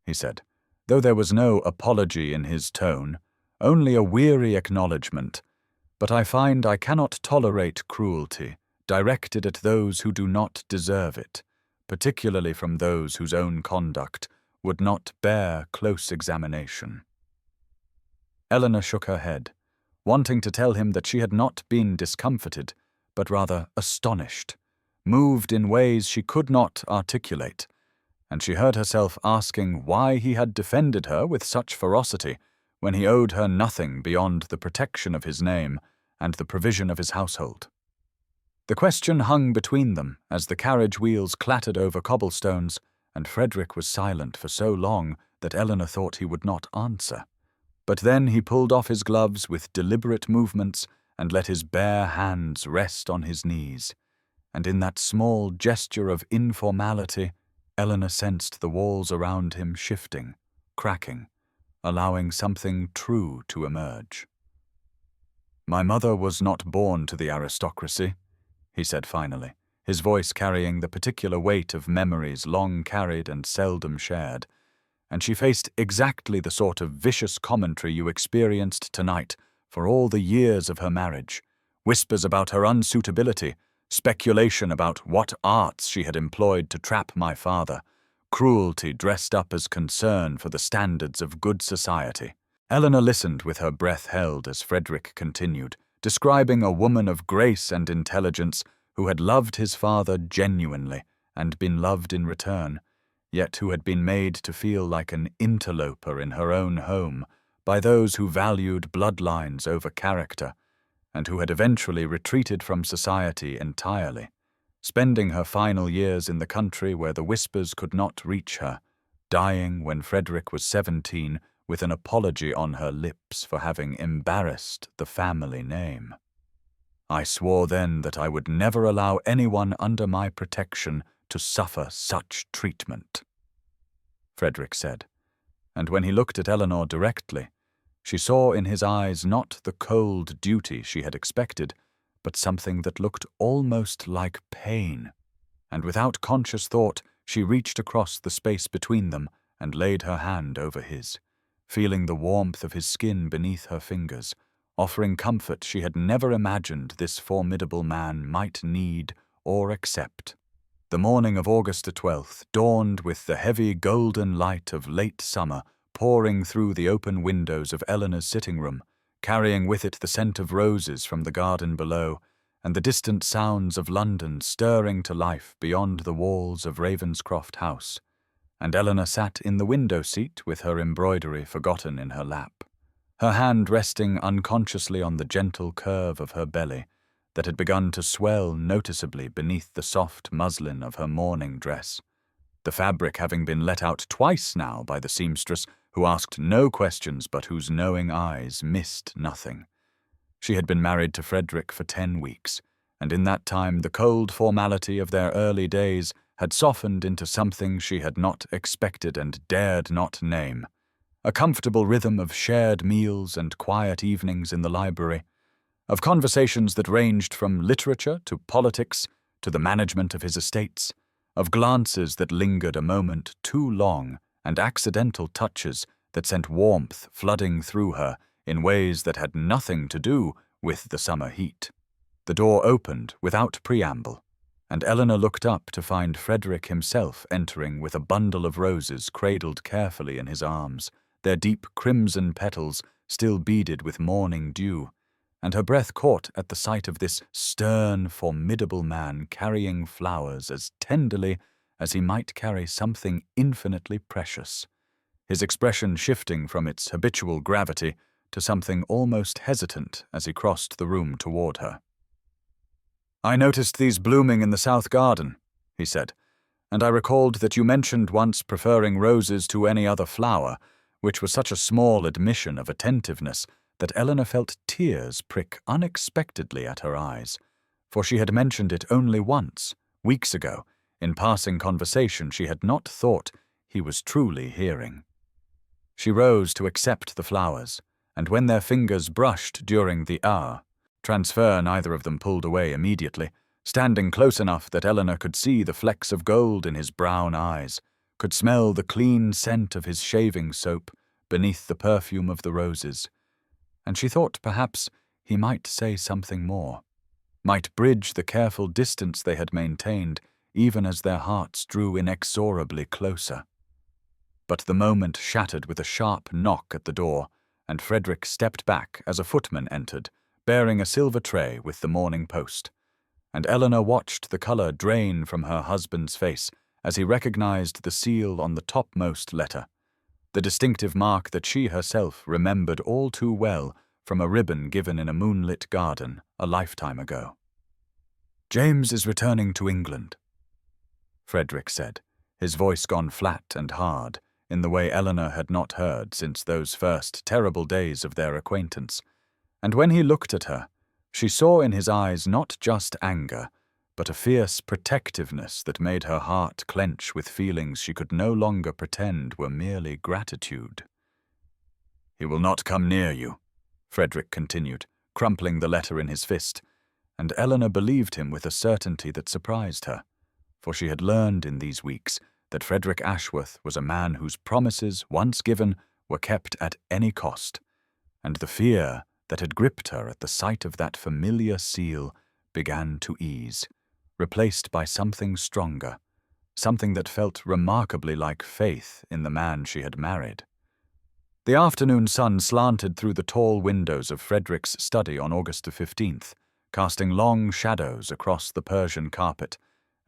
he said, though there was no apology in his tone, only a weary acknowledgment. "But I find I cannot tolerate cruelty directed at those who do not deserve it, particularly from those whose own conduct would not bear close examination." Eleanor shook her head, wanting to tell him that she had not been discomfited, but rather astonished, moved in ways she could not articulate, and she heard herself asking why he had defended her with such ferocity when he owed her nothing beyond the protection of his name and the provision of his household. The question hung between them as the carriage wheels clattered over cobblestones, and Frederick was silent for so long that Eleanor thought he would not answer. But then he pulled off his gloves with deliberate movements and let his bare hands rest on his knees, and in that small gesture of informality, Eleanor sensed the walls around him shifting, cracking, allowing something true to emerge. "My mother was not born to the aristocracy," he said finally, his voice carrying the particular weight of memories long carried and seldom shared, "and she faced exactly the sort of vicious commentary you experienced tonight for all the years of her marriage, whispers about her unsuitability, speculation about what arts she had employed to trap my father, cruelty dressed up as concern for the standards of good society." Eleanor listened with her breath held as Frederick continued, describing a woman of grace and intelligence who had loved his father genuinely and been loved in return, yet who had been made to feel like an interloper in her own home by those who valued bloodlines over character, and who had eventually retreated from society entirely, spending her final years in the country where the whispers could not reach her, dying when Frederick was 17 with an apology on her lips for having embarrassed the family name. "I swore then that I would never allow anyone under my protection to suffer such treatment," Frederick said, and when he looked at Eleanor directly, she saw in his eyes not the cold duty she had expected, but something that looked almost like pain, and without conscious thought she reached across the space between them and laid her hand over his, feeling the warmth of his skin beneath her fingers, offering comfort she had never imagined this formidable man might need or accept. The morning of August 12th dawned with the heavy golden light of late summer pouring through the open windows of Eleanor's sitting room, carrying with it the scent of roses from the garden below, and the distant sounds of London stirring to life beyond the walls of Ravenscroft House, and Eleanor sat in the window seat with her embroidery forgotten in her lap, her hand resting unconsciously on the gentle curve of her belly that had begun to swell noticeably beneath the soft muslin of her mourning dress, the fabric having been let out twice now by the seamstress, who asked no questions but whose knowing eyes missed nothing. She had been married to Frederick for 10 weeks, and in that time the cold formality of their early days had softened into something she had not expected and dared not name, a comfortable rhythm of shared meals and quiet evenings in the library, of conversations that ranged from literature to politics to the management of his estates, of glances that lingered a moment too long and accidental touches that sent warmth flooding through her in ways that had nothing to do with the summer heat. The door opened without preamble, and Eleanor looked up to find Frederick himself entering with a bundle of roses cradled carefully in his arms, their deep crimson petals still beaded with morning dew, and her breath caught at the sight of this stern, formidable man carrying flowers as tenderly as he might carry something infinitely precious, his expression shifting from its habitual gravity to something almost hesitant as he crossed the room toward her. "I noticed these blooming in the south garden," he said, "and I recalled that you mentioned once preferring roses to any other flower, which was such a small admission of attentiveness that Eleanor felt tears prick unexpectedly at her eyes, for she had mentioned it only once, weeks ago, in passing conversation she had not thought he was truly hearing. She rose to accept the flowers, and when their fingers brushed during the transfer, neither of them pulled away immediately, standing close enough that Eleanor could see the flecks of gold in his brown eyes, could smell the clean scent of his shaving soap beneath the perfume of the roses, and she thought perhaps he might say something more, might bridge the careful distance they had maintained even as their hearts drew inexorably closer. But the moment shattered with a sharp knock at the door, and Frederick stepped back as a footman entered, bearing a silver tray with the Morning Post, and Eleanor watched the colour drain from her husband's face as he recognized the seal on the topmost letter, the distinctive mark that she herself remembered all too well from a ribbon given in a moonlit garden a lifetime ago. "James is returning to England," Frederick said, his voice gone flat and hard, in the way Eleanor had not heard since those first terrible days of their acquaintance, and when he looked at her, she saw in his eyes not just anger, but a fierce protectiveness that made her heart clench with feelings she could no longer pretend were merely gratitude. "He will not come near you," Frederick continued, crumpling the letter in his fist, and Eleanor believed him with a certainty that surprised her, for she had learned in these weeks that Frederick Ashworth was a man whose promises, once given, were kept at any cost, and the fear that had gripped her at the sight of that familiar seal began to ease, replaced by something stronger, something that felt remarkably like faith in the man she had married. The afternoon sun slanted through the tall windows of Frederick's study on August the 15th, casting long shadows across the Persian carpet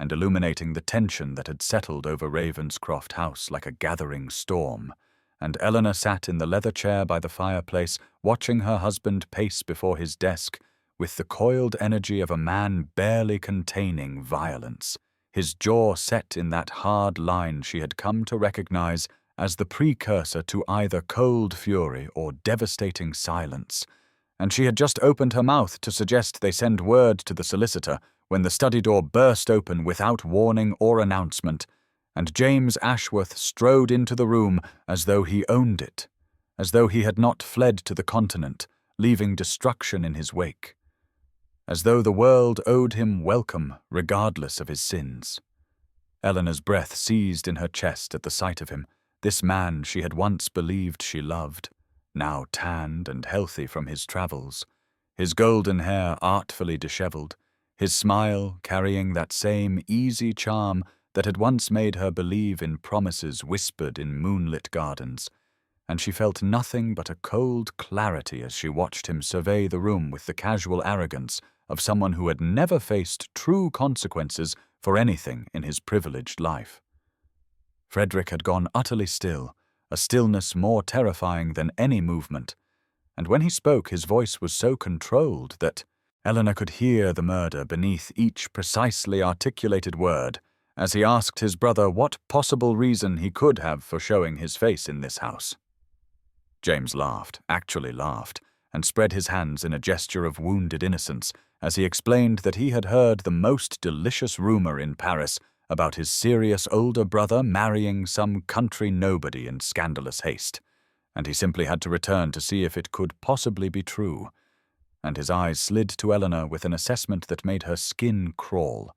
and illuminating the tension that had settled over Ravenscroft House like a gathering storm, and Eleanor sat in the leather chair by the fireplace, watching her husband pace before his desk with the coiled energy of a man barely containing violence, his jaw set in that hard line she had come to recognize as the precursor to either cold fury or devastating silence, and she had just opened her mouth to suggest they send word to the solicitor when the study door burst open without warning or announcement, and James Ashworth strode into the room as though he owned it, as though he had not fled to the continent, leaving destruction in his wake, as though the world owed him welcome regardless of his sins. Eleanor's breath seized in her chest at the sight of him, this man she had once believed she loved, now tanned and healthy from his travels, his golden hair artfully dishevelled, his smile carrying that same easy charm that had once made her believe in promises whispered in moonlit gardens, and she felt nothing but a cold clarity as she watched him survey the room with the casual arrogance of someone who had never faced true consequences for anything in his privileged life. Frederick had gone utterly still, a stillness more terrifying than any movement, and when he spoke his voice was so controlled that Eleanor could hear the murder beneath each precisely articulated word as he asked his brother what possible reason he could have for showing his face in this house. James laughed, actually laughed, and spread his hands in a gesture of wounded innocence as he explained that he had heard the most delicious rumor in Paris about his serious older brother marrying some country nobody in scandalous haste, and he simply had to return to see if it could possibly be true. And his eyes slid to Eleanor with an assessment that made her skin crawl,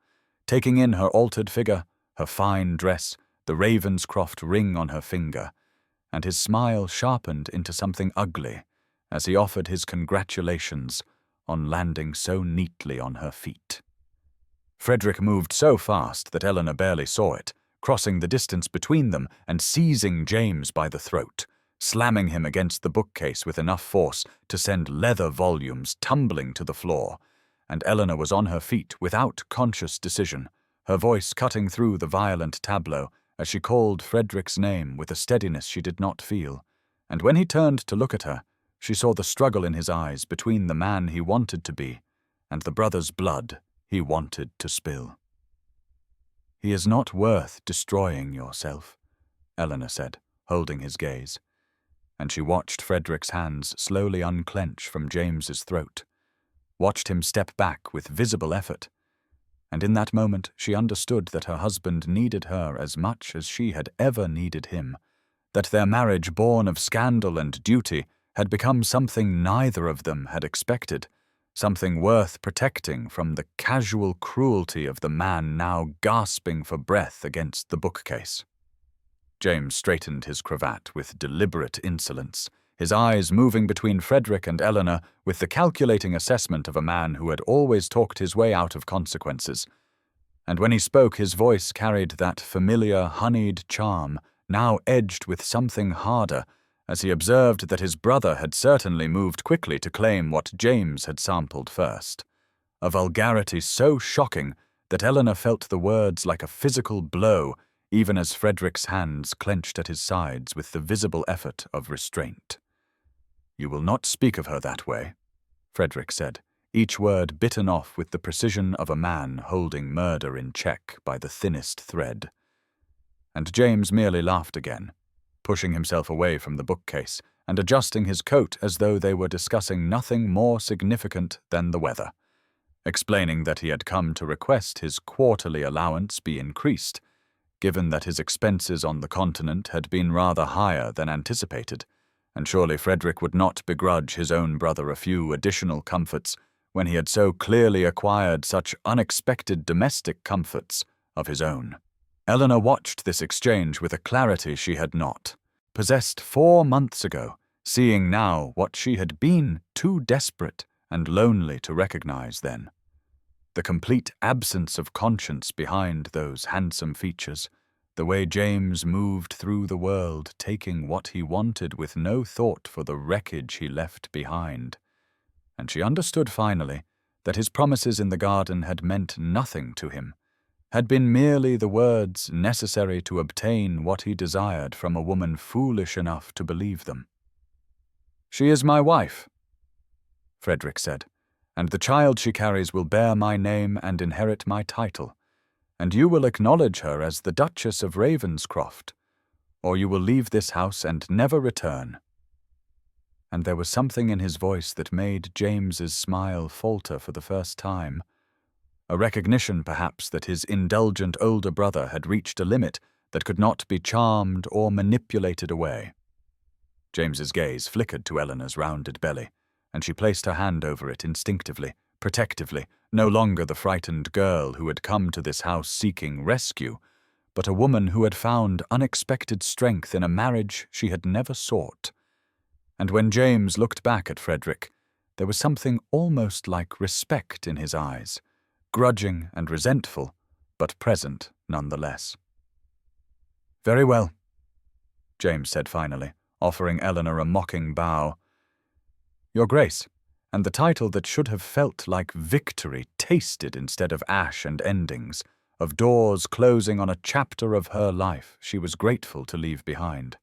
taking in her altered figure, her fine dress, the Ravenscroft ring on her finger, and his smile sharpened into something ugly as he offered his congratulations on landing so neatly on her feet. Frederick moved so fast that Eleanor barely saw it, crossing the distance between them and seizing James by the throat, slamming him against the bookcase with enough force to send leather volumes tumbling to the floor, and Eleanor was on her feet without conscious decision, her voice cutting through the violent tableau as she called Frederick's name with a steadiness she did not feel, and when he turned to look at her, she saw the struggle in his eyes between the man he wanted to be and the brother's blood he wanted to spill. "He is not worth destroying yourself," Eleanor said, holding his gaze, and she watched Frederick's hands slowly unclench from James's throat, watched him step back with visible effort, and in that moment she understood that her husband needed her as much as she had ever needed him, that their marriage born of scandal and duty had become something neither of them had expected, something worth protecting from the casual cruelty of the man now gasping for breath against the bookcase. James straightened his cravat with deliberate insolence, his eyes moving between Frederick and Eleanor with the calculating assessment of a man who had always talked his way out of consequences. And when he spoke, his voice carried that familiar, honeyed charm, now edged with something harder, as he observed that his brother had certainly moved quickly to claim what James had sampled first. A vulgarity so shocking that Eleanor felt the words like a physical blow, even as Frederick's hands clenched at his sides with the visible effort of restraint. "You will not speak of her that way," Frederick said, each word bitten off with the precision of a man holding murder in check by the thinnest thread. And James merely laughed again, pushing himself away from the bookcase and adjusting his coat as though they were discussing nothing more significant than the weather, explaining that he had come to request his quarterly allowance be increased, given that his expenses on the continent had been rather higher than anticipated, and surely Frederick would not begrudge his own brother a few additional comforts when he had so clearly acquired such unexpected domestic comforts of his own. Eleanor watched this exchange with a clarity she had not possessed 4 months ago, seeing now what she had been too desperate and lonely to recognize then. The complete absence of conscience behind those handsome features, the way James moved through the world taking what he wanted with no thought for the wreckage he left behind. And she understood finally that his promises in the garden had meant nothing to him, had been merely the words necessary to obtain what he desired from a woman foolish enough to believe them. "She is my wife," Frederick said, "and the child she carries will bear my name and inherit my title, and you will acknowledge her as the Duchess of Ravenscroft, or you will leave this house and never return." And there was something in his voice that made James's smile falter for the first time, a recognition, perhaps, that his indulgent older brother had reached a limit that could not be charmed or manipulated away. James's gaze flickered to Eleanor's rounded belly, and she placed her hand over it instinctively, protectively, no longer the frightened girl who had come to this house seeking rescue, but a woman who had found unexpected strength in a marriage she had never sought. And when James looked back at Frederick, there was something almost like respect in his eyes, grudging and resentful, but present nonetheless. "Very well," James said finally, offering Eleanor a mocking bow. "Your Grace, and the title that should have felt like victory tasted instead of ash and endings, of doors closing on a chapter of her life she was grateful to leave behind.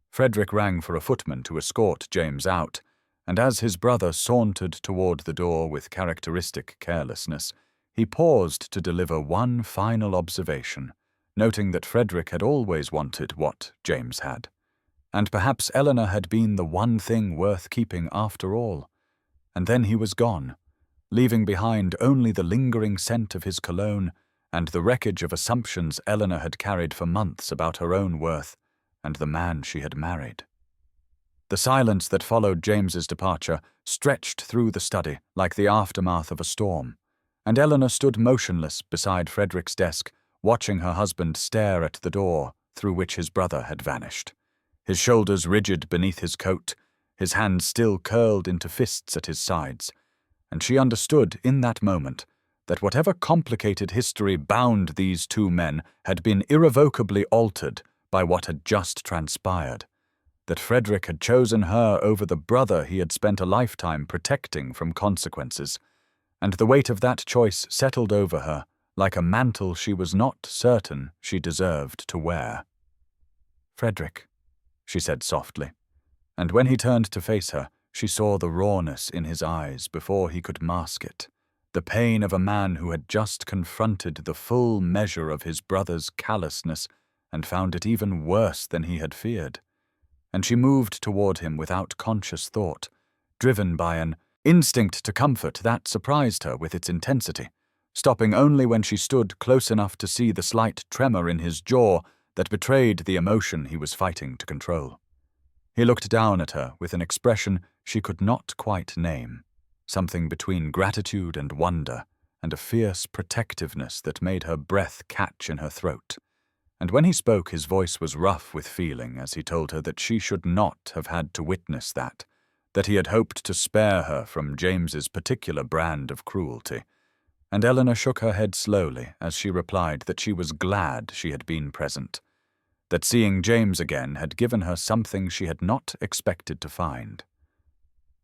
Frederick rang for a footman to escort James out, and as his brother sauntered toward the door with characteristic carelessness, he paused to deliver one final observation, noting that Frederick had always wanted what James had. And perhaps Eleanor had been the one thing worth keeping after all. And then he was gone, leaving behind only the lingering scent of his cologne and the wreckage of assumptions Eleanor had carried for months about her own worth and the man she had married. The silence that followed James's departure stretched through the study like the aftermath of a storm, and Eleanor stood motionless beside Frederick's desk, watching her husband stare at the door through which his brother had vanished, his shoulders rigid beneath his coat, his hands still curled into fists at his sides, and she understood in that moment that whatever complicated history bound these two men had been irrevocably altered by what had just transpired, that Frederick had chosen her over the brother he had spent a lifetime protecting from consequences, and the weight of that choice settled over her like a mantle she was not certain she deserved to wear. "Frederick," she said softly, and when he turned to face her, she saw the rawness in his eyes before he could mask it, the pain of a man who had just confronted the full measure of his brother's callousness and found it even worse than he had feared. And she moved toward him without conscious thought, driven by an instinct to comfort that surprised her with its intensity, stopping only when she stood close enough to see the slight tremor in his jaw that betrayed the emotion he was fighting to control. He looked down at her with an expression she could not quite name, something between gratitude and wonder, and a fierce protectiveness that made her breath catch in her throat. And when he spoke, his voice was rough with feeling as he told her that she should not have had to witness that he had hoped to spare her from James's particular brand of cruelty. And Eleanor shook her head slowly as she replied that she was glad she had been present, that seeing James again had given her something she had not expected to find.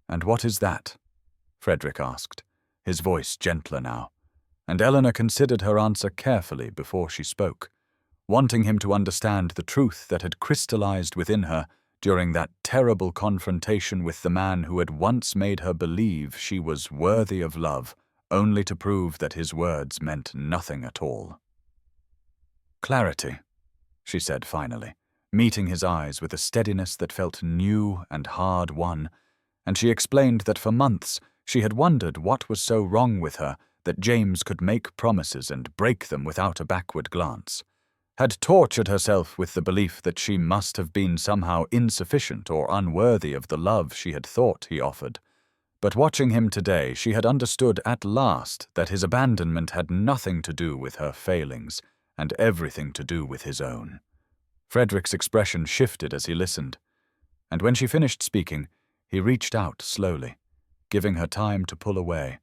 "And what is that?" Frederick asked, his voice gentler now, and Eleanor considered her answer carefully before she spoke, wanting him to understand the truth that had crystallized within her during that terrible confrontation with the man who had once made her believe she was worthy of love, only to prove that his words meant nothing at all. "Clarity," she said finally, meeting his eyes with a steadiness that felt new and hard-won, and she explained that for months she had wondered what was so wrong with her that James could make promises and break them without a backward glance, had tortured herself with the belief that she must have been somehow insufficient or unworthy of the love she had thought he offered. But watching him today, she had understood at last that his abandonment had nothing to do with her failings and everything to do with his own. Frederick's expression shifted as he listened, and when she finished speaking, he reached out slowly, giving her time to pull away,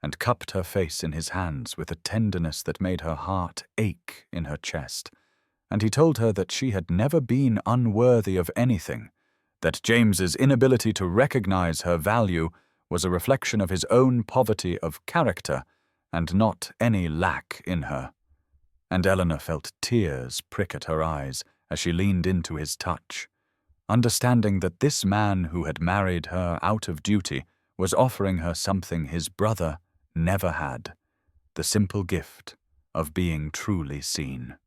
and cupped her face in his hands with a tenderness that made her heart ache in her chest. And he told her that she had never been unworthy of anything, that James's inability to recognize her value was a reflection of his own poverty of character and not any lack in her. And Eleanor felt tears prick at her eyes as she leaned into his touch, understanding that this man who had married her out of duty was offering her something his brother never had, the simple gift of being truly seen.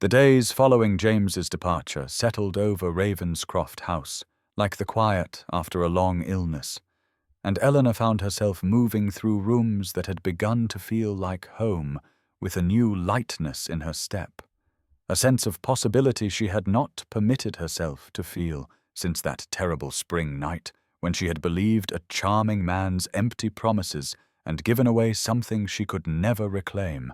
The days following James's departure settled over Ravenscroft House, like the quiet after a long illness, and Eleanor found herself moving through rooms that had begun to feel like home, with a new lightness in her step, a sense of possibility she had not permitted herself to feel since that terrible spring night when she had believed a charming man's empty promises and given away something she could never reclaim.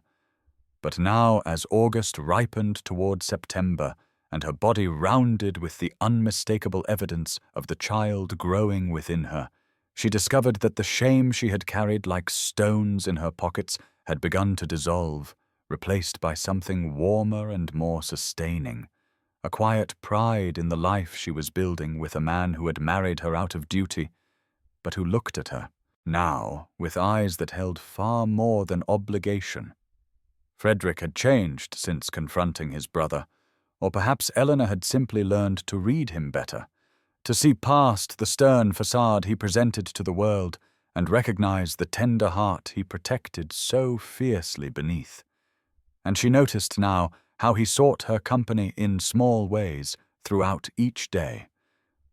But now, as August ripened toward September, and her body rounded with the unmistakable evidence of the child growing within her, she discovered that the shame she had carried like stones in her pockets had begun to dissolve, replaced by something warmer and more sustaining, a quiet pride in the life she was building with a man who had married her out of duty, but who looked at her, now with eyes that held far more than obligation. Frederick had changed since confronting his brother, or perhaps Eleanor had simply learned to read him better, to see past the stern facade he presented to the world and recognize the tender heart he protected so fiercely beneath. And she noticed now how he sought her company in small ways throughout each day,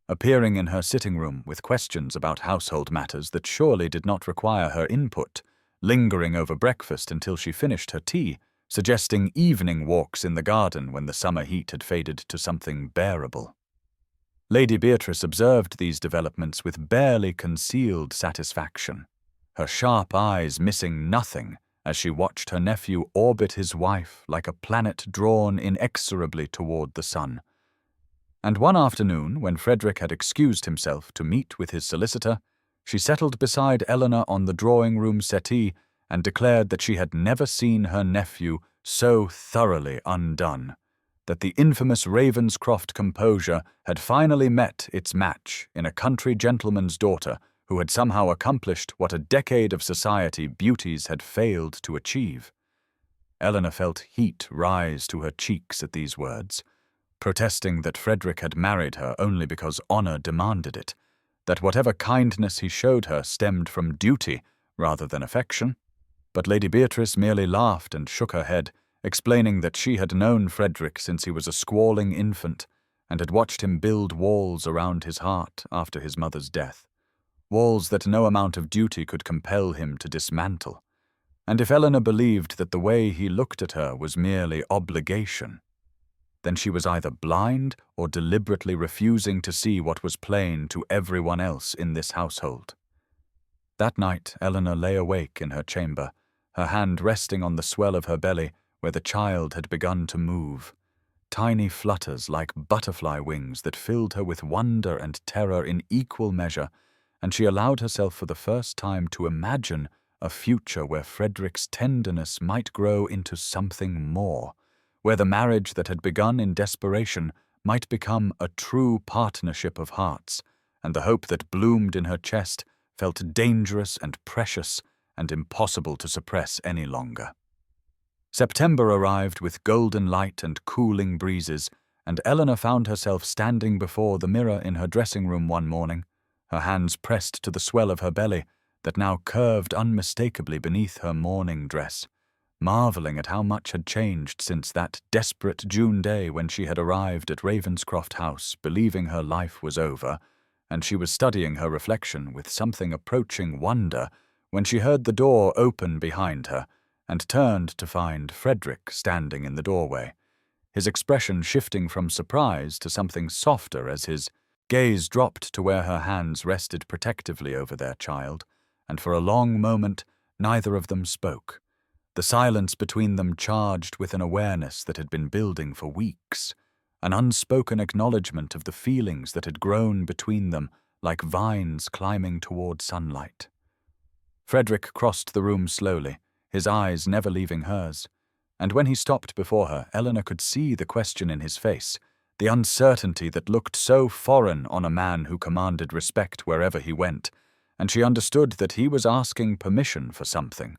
appearing in her sitting room with questions about household matters that surely did not require her input, lingering over breakfast until she finished her tea, suggesting evening walks in the garden when the summer heat had faded to something bearable. Lady Beatrice observed these developments with barely concealed satisfaction, her sharp eyes missing nothing as she watched her nephew orbit his wife like a planet drawn inexorably toward the sun. And one afternoon, when Frederick had excused himself to meet with his solicitor, she settled beside Eleanor on the drawing-room settee and declared that she had never seen her nephew so thoroughly undone, that the infamous Ravenscroft composure had finally met its match in a country gentleman's daughter who had somehow accomplished what a decade of society beauties had failed to achieve. Eleanor felt heat rise to her cheeks at these words, protesting that Frederick had married her only because honor demanded it, that whatever kindness he showed her stemmed from duty rather than affection. But Lady Beatrice merely laughed and shook her head, explaining that she had known Frederick since he was a squalling infant and had watched him build walls around his heart after his mother's death, walls that no amount of duty could compel him to dismantle. And if Eleanor believed that the way he looked at her was merely obligation, then she was either blind or deliberately refusing to see what was plain to everyone else in this household. That night, Eleanor lay awake in her chamber, her hand resting on the swell of her belly where the child had begun to move, tiny flutters like butterfly wings that filled her with wonder and terror in equal measure, and she allowed herself for the first time to imagine a future where Frederick's tenderness might grow into something more, where the marriage that had begun in desperation might become a true partnership of hearts, and the hope that bloomed in her chest felt dangerous and precious and impossible to suppress any longer. September arrived with golden light and cooling breezes, and Eleanor found herself standing before the mirror in her dressing-room one morning, her hands pressed to the swell of her belly that now curved unmistakably beneath her mourning dress, marveling at how much had changed since that desperate June day when she had arrived at Ravenscroft House believing her life was over, and she was studying her reflection with something approaching wonder when she heard the door open behind her and turned to find Frederick standing in the doorway, his expression shifting from surprise to something softer as his gaze dropped to where her hands rested protectively over their child, and for a long moment neither of them spoke, the silence between them charged with an awareness that had been building for weeks, an unspoken acknowledgement of the feelings that had grown between them like vines climbing toward sunlight. Frederick crossed the room slowly, his eyes never leaving hers, and when he stopped before her, Eleanor could see the question in his face, the uncertainty that looked so foreign on a man who commanded respect wherever he went, and she understood that he was asking permission for something,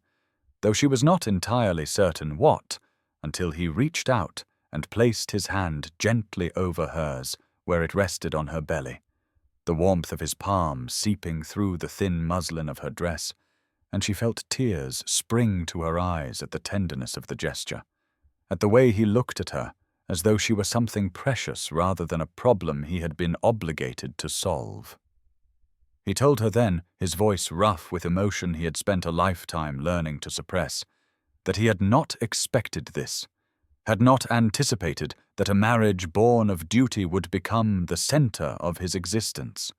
though she was not entirely certain what, until he reached out and placed his hand gently over hers where it rested on her belly, the warmth of his palm seeping through the thin muslin of her dress, and she felt tears spring to her eyes at the tenderness of the gesture, at the way he looked at her as though she were something precious rather than a problem he had been obligated to solve. He told her then, his voice rough with emotion he had spent a lifetime learning to suppress, that he had not expected this, had not anticipated that a marriage born of duty would become the center of his existence,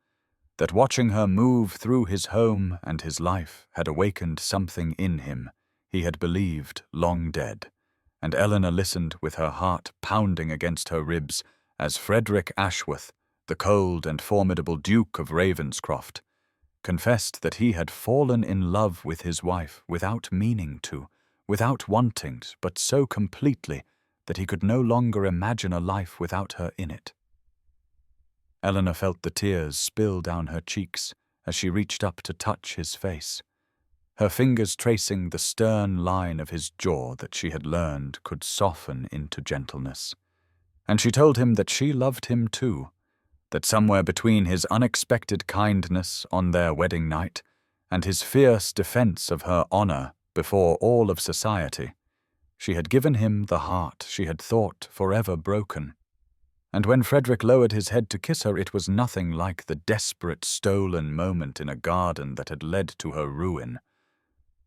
that watching her move through his home and his life had awakened something in him he had believed long dead, and Eleanor listened with her heart pounding against her ribs as Frederick Ashworth, the cold and formidable Duke of Ravenscroft, confessed that he had fallen in love with his wife without meaning to, without wanting, but so completely that he could no longer imagine a life without her in it. Eleanor felt the tears spill down her cheeks as she reached up to touch his face, her fingers tracing the stern line of his jaw that she had learned could soften into gentleness. And she told him that she loved him too, that somewhere between his unexpected kindness on their wedding night and his fierce defense of her honor before all of society, she had given him the heart she had thought forever broken. And when Frederick lowered his head to kiss her, it was nothing like the desperate stolen moment in a garden that had led to her ruin,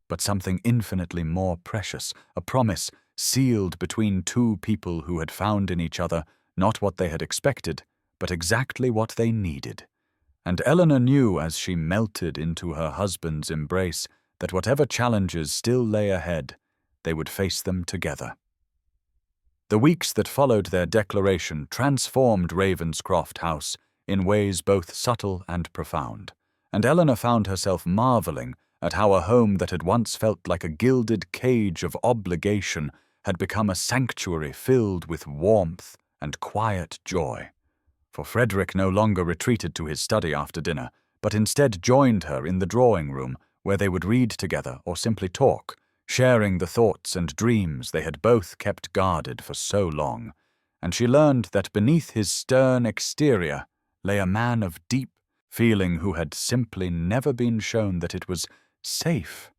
but something infinitely more precious, a promise sealed between two people who had found in each other not what they had expected, but exactly what they needed. And Eleanor knew as she melted into her husband's embrace that whatever challenges still lay ahead, they would face them together. The weeks that followed their declaration transformed Ravenscroft House in ways both subtle and profound, and Eleanor found herself marveling at how a home that had once felt like a gilded cage of obligation had become a sanctuary filled with warmth and quiet joy. For Frederick no longer retreated to his study after dinner, but instead joined her in the drawing room where they would read together or simply talk, sharing the thoughts and dreams they had both kept guarded for so long. And she learned that beneath his stern exterior lay a man of deep feeling who had simply never been shown that it was safe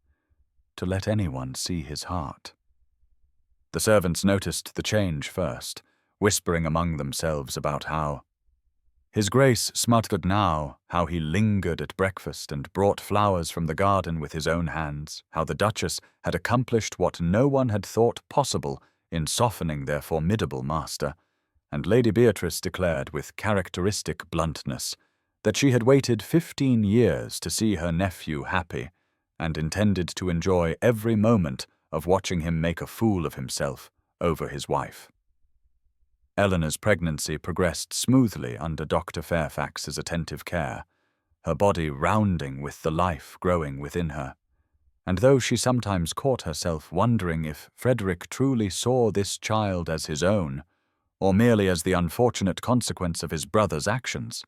to let anyone see his heart. The servants noticed the change first, whispering among themselves about how His Grace smuttered now, how he lingered at breakfast and brought flowers from the garden with his own hands, how the Duchess had accomplished what no one had thought possible in softening their formidable master, and Lady Beatrice declared with characteristic bluntness that she had waited 15 years to see her nephew happy, and intended to enjoy every moment of watching him make a fool of himself over his wife. Eleanor's pregnancy progressed smoothly under Dr. Fairfax's attentive care, her body rounding with the life growing within her. And though she sometimes caught herself wondering if Frederick truly saw this child as his own, or merely as the unfortunate consequence of his brother's actions,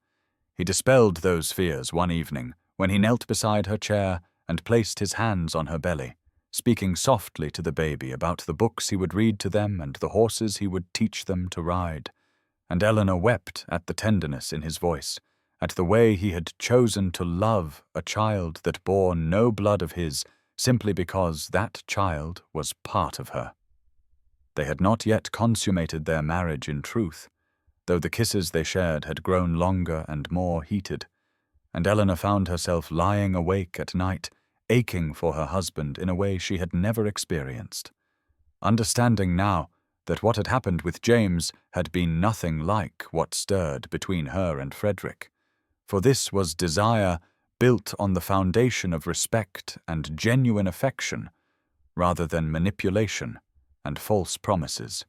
he dispelled those fears one evening when he knelt beside her chair and placed his hands on her belly, speaking softly to the baby about the books he would read to them and the horses he would teach them to ride. And Eleanor wept at the tenderness in his voice, at the way he had chosen to love a child that bore no blood of his, simply because that child was part of her. They had not yet consummated their marriage in truth, though the kisses they shared had grown longer and more heated, and Eleanor found herself lying awake at night, aching for her husband in a way she had never experienced, understanding now that what had happened with James had been nothing like what stirred between her and Frederick, for this was desire built on the foundation of respect and genuine affection, rather than manipulation and false promises.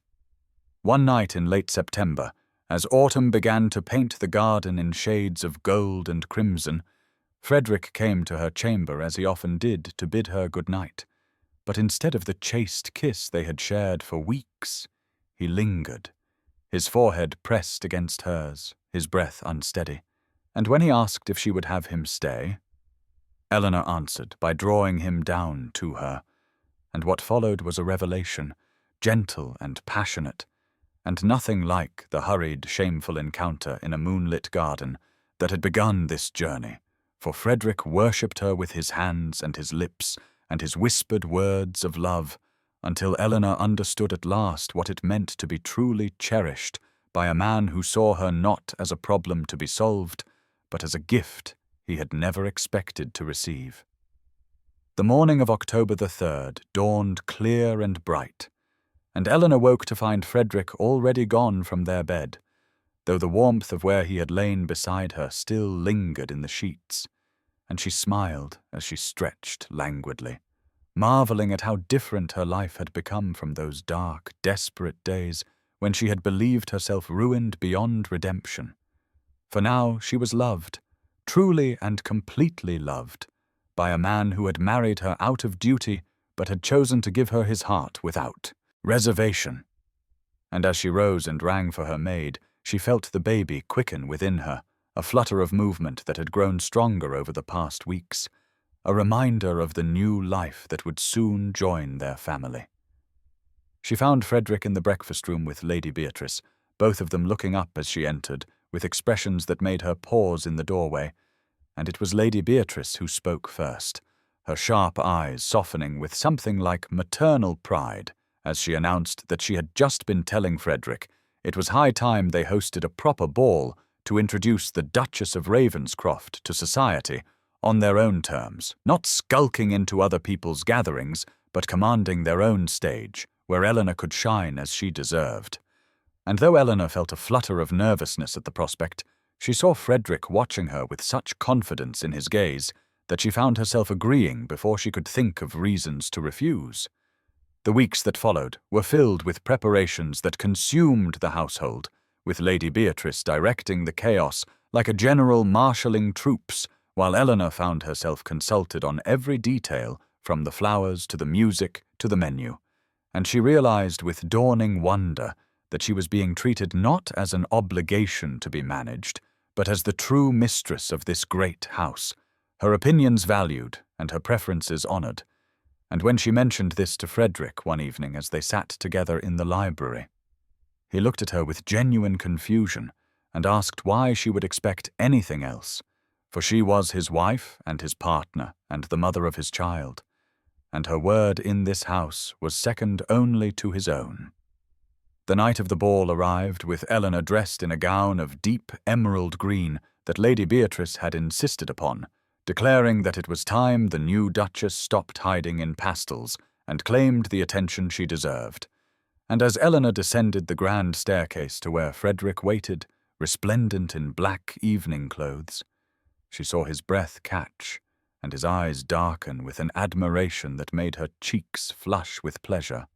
One night in late September, as autumn began to paint the garden in shades of gold and crimson, Frederick came to her chamber as he often did to bid her good night, but instead of the chaste kiss they had shared for weeks, he lingered, his forehead pressed against hers, his breath unsteady, and when he asked if she would have him stay, Eleanor answered by drawing him down to her, and what followed was a revelation, gentle and passionate, and nothing like the hurried, shameful encounter in a moonlit garden that had begun this journey, for Frederick worshipped her with his hands and his lips and his whispered words of love, until Eleanor understood at last what it meant to be truly cherished by a man who saw her not as a problem to be solved, but as a gift he had never expected to receive. The morning of October the 3rd dawned clear and bright, and Eleanor woke to find Frederick already gone from their bed, though the warmth of where he had lain beside her still lingered in the sheets, and she smiled as she stretched languidly, marveling at how different her life had become from those dark, desperate days when she had believed herself ruined beyond redemption. For now she was loved, truly and completely loved, by a man who had married her out of duty but had chosen to give her his heart without reservation. And as she rose and rang for her maid, she felt the baby quicken within her, a flutter of movement that had grown stronger over the past weeks, a reminder of the new life that would soon join their family. She found Frederick in the breakfast room with Lady Beatrice, both of them looking up as she entered, with expressions that made her pause in the doorway, and it was Lady Beatrice who spoke first, her sharp eyes softening with something like maternal pride as she announced that she had just been telling Frederick it was high time they hosted a proper ball to introduce the Duchess of Ravenscroft to society on their own terms, not skulking into other people's gatherings, but commanding their own stage, where Eleanor could shine as she deserved. And though Eleanor felt a flutter of nervousness at the prospect, she saw Frederick watching her with such confidence in his gaze that she found herself agreeing before she could think of reasons to refuse. The weeks that followed were filled with preparations that consumed the household, with Lady Beatrice directing the chaos like a general marshalling troops, while Eleanor found herself consulted on every detail, from the flowers to the music to the menu, and she realized with dawning wonder that she was being treated not as an obligation to be managed, but as the true mistress of this great house, her opinions valued and her preferences honored. And when she mentioned this to Frederick one evening as they sat together in the library, he looked at her with genuine confusion and asked why she would expect anything else, for she was his wife and his partner and the mother of his child, and her word in this house was second only to his own. The night of the ball arrived with Eleanor dressed in a gown of deep emerald green that Lady Beatrice had insisted upon, declaring that it was time the new Duchess stopped hiding in pastels and claimed the attention she deserved. And as Eleanor descended the grand staircase to where Frederick waited, resplendent in black evening clothes, she saw his breath catch and his eyes darken with an admiration that made her cheeks flush with pleasure.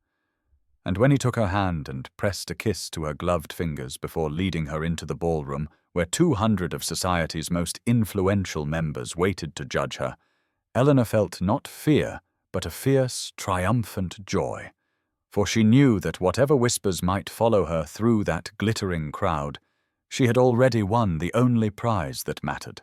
And when he took her hand and pressed a kiss to her gloved fingers before leading her into the ballroom, where 200 of society's most influential members waited to judge her, Eleanor felt not fear, but a fierce, triumphant joy, for she knew that whatever whispers might follow her through that glittering crowd, she had already won the only prize that mattered.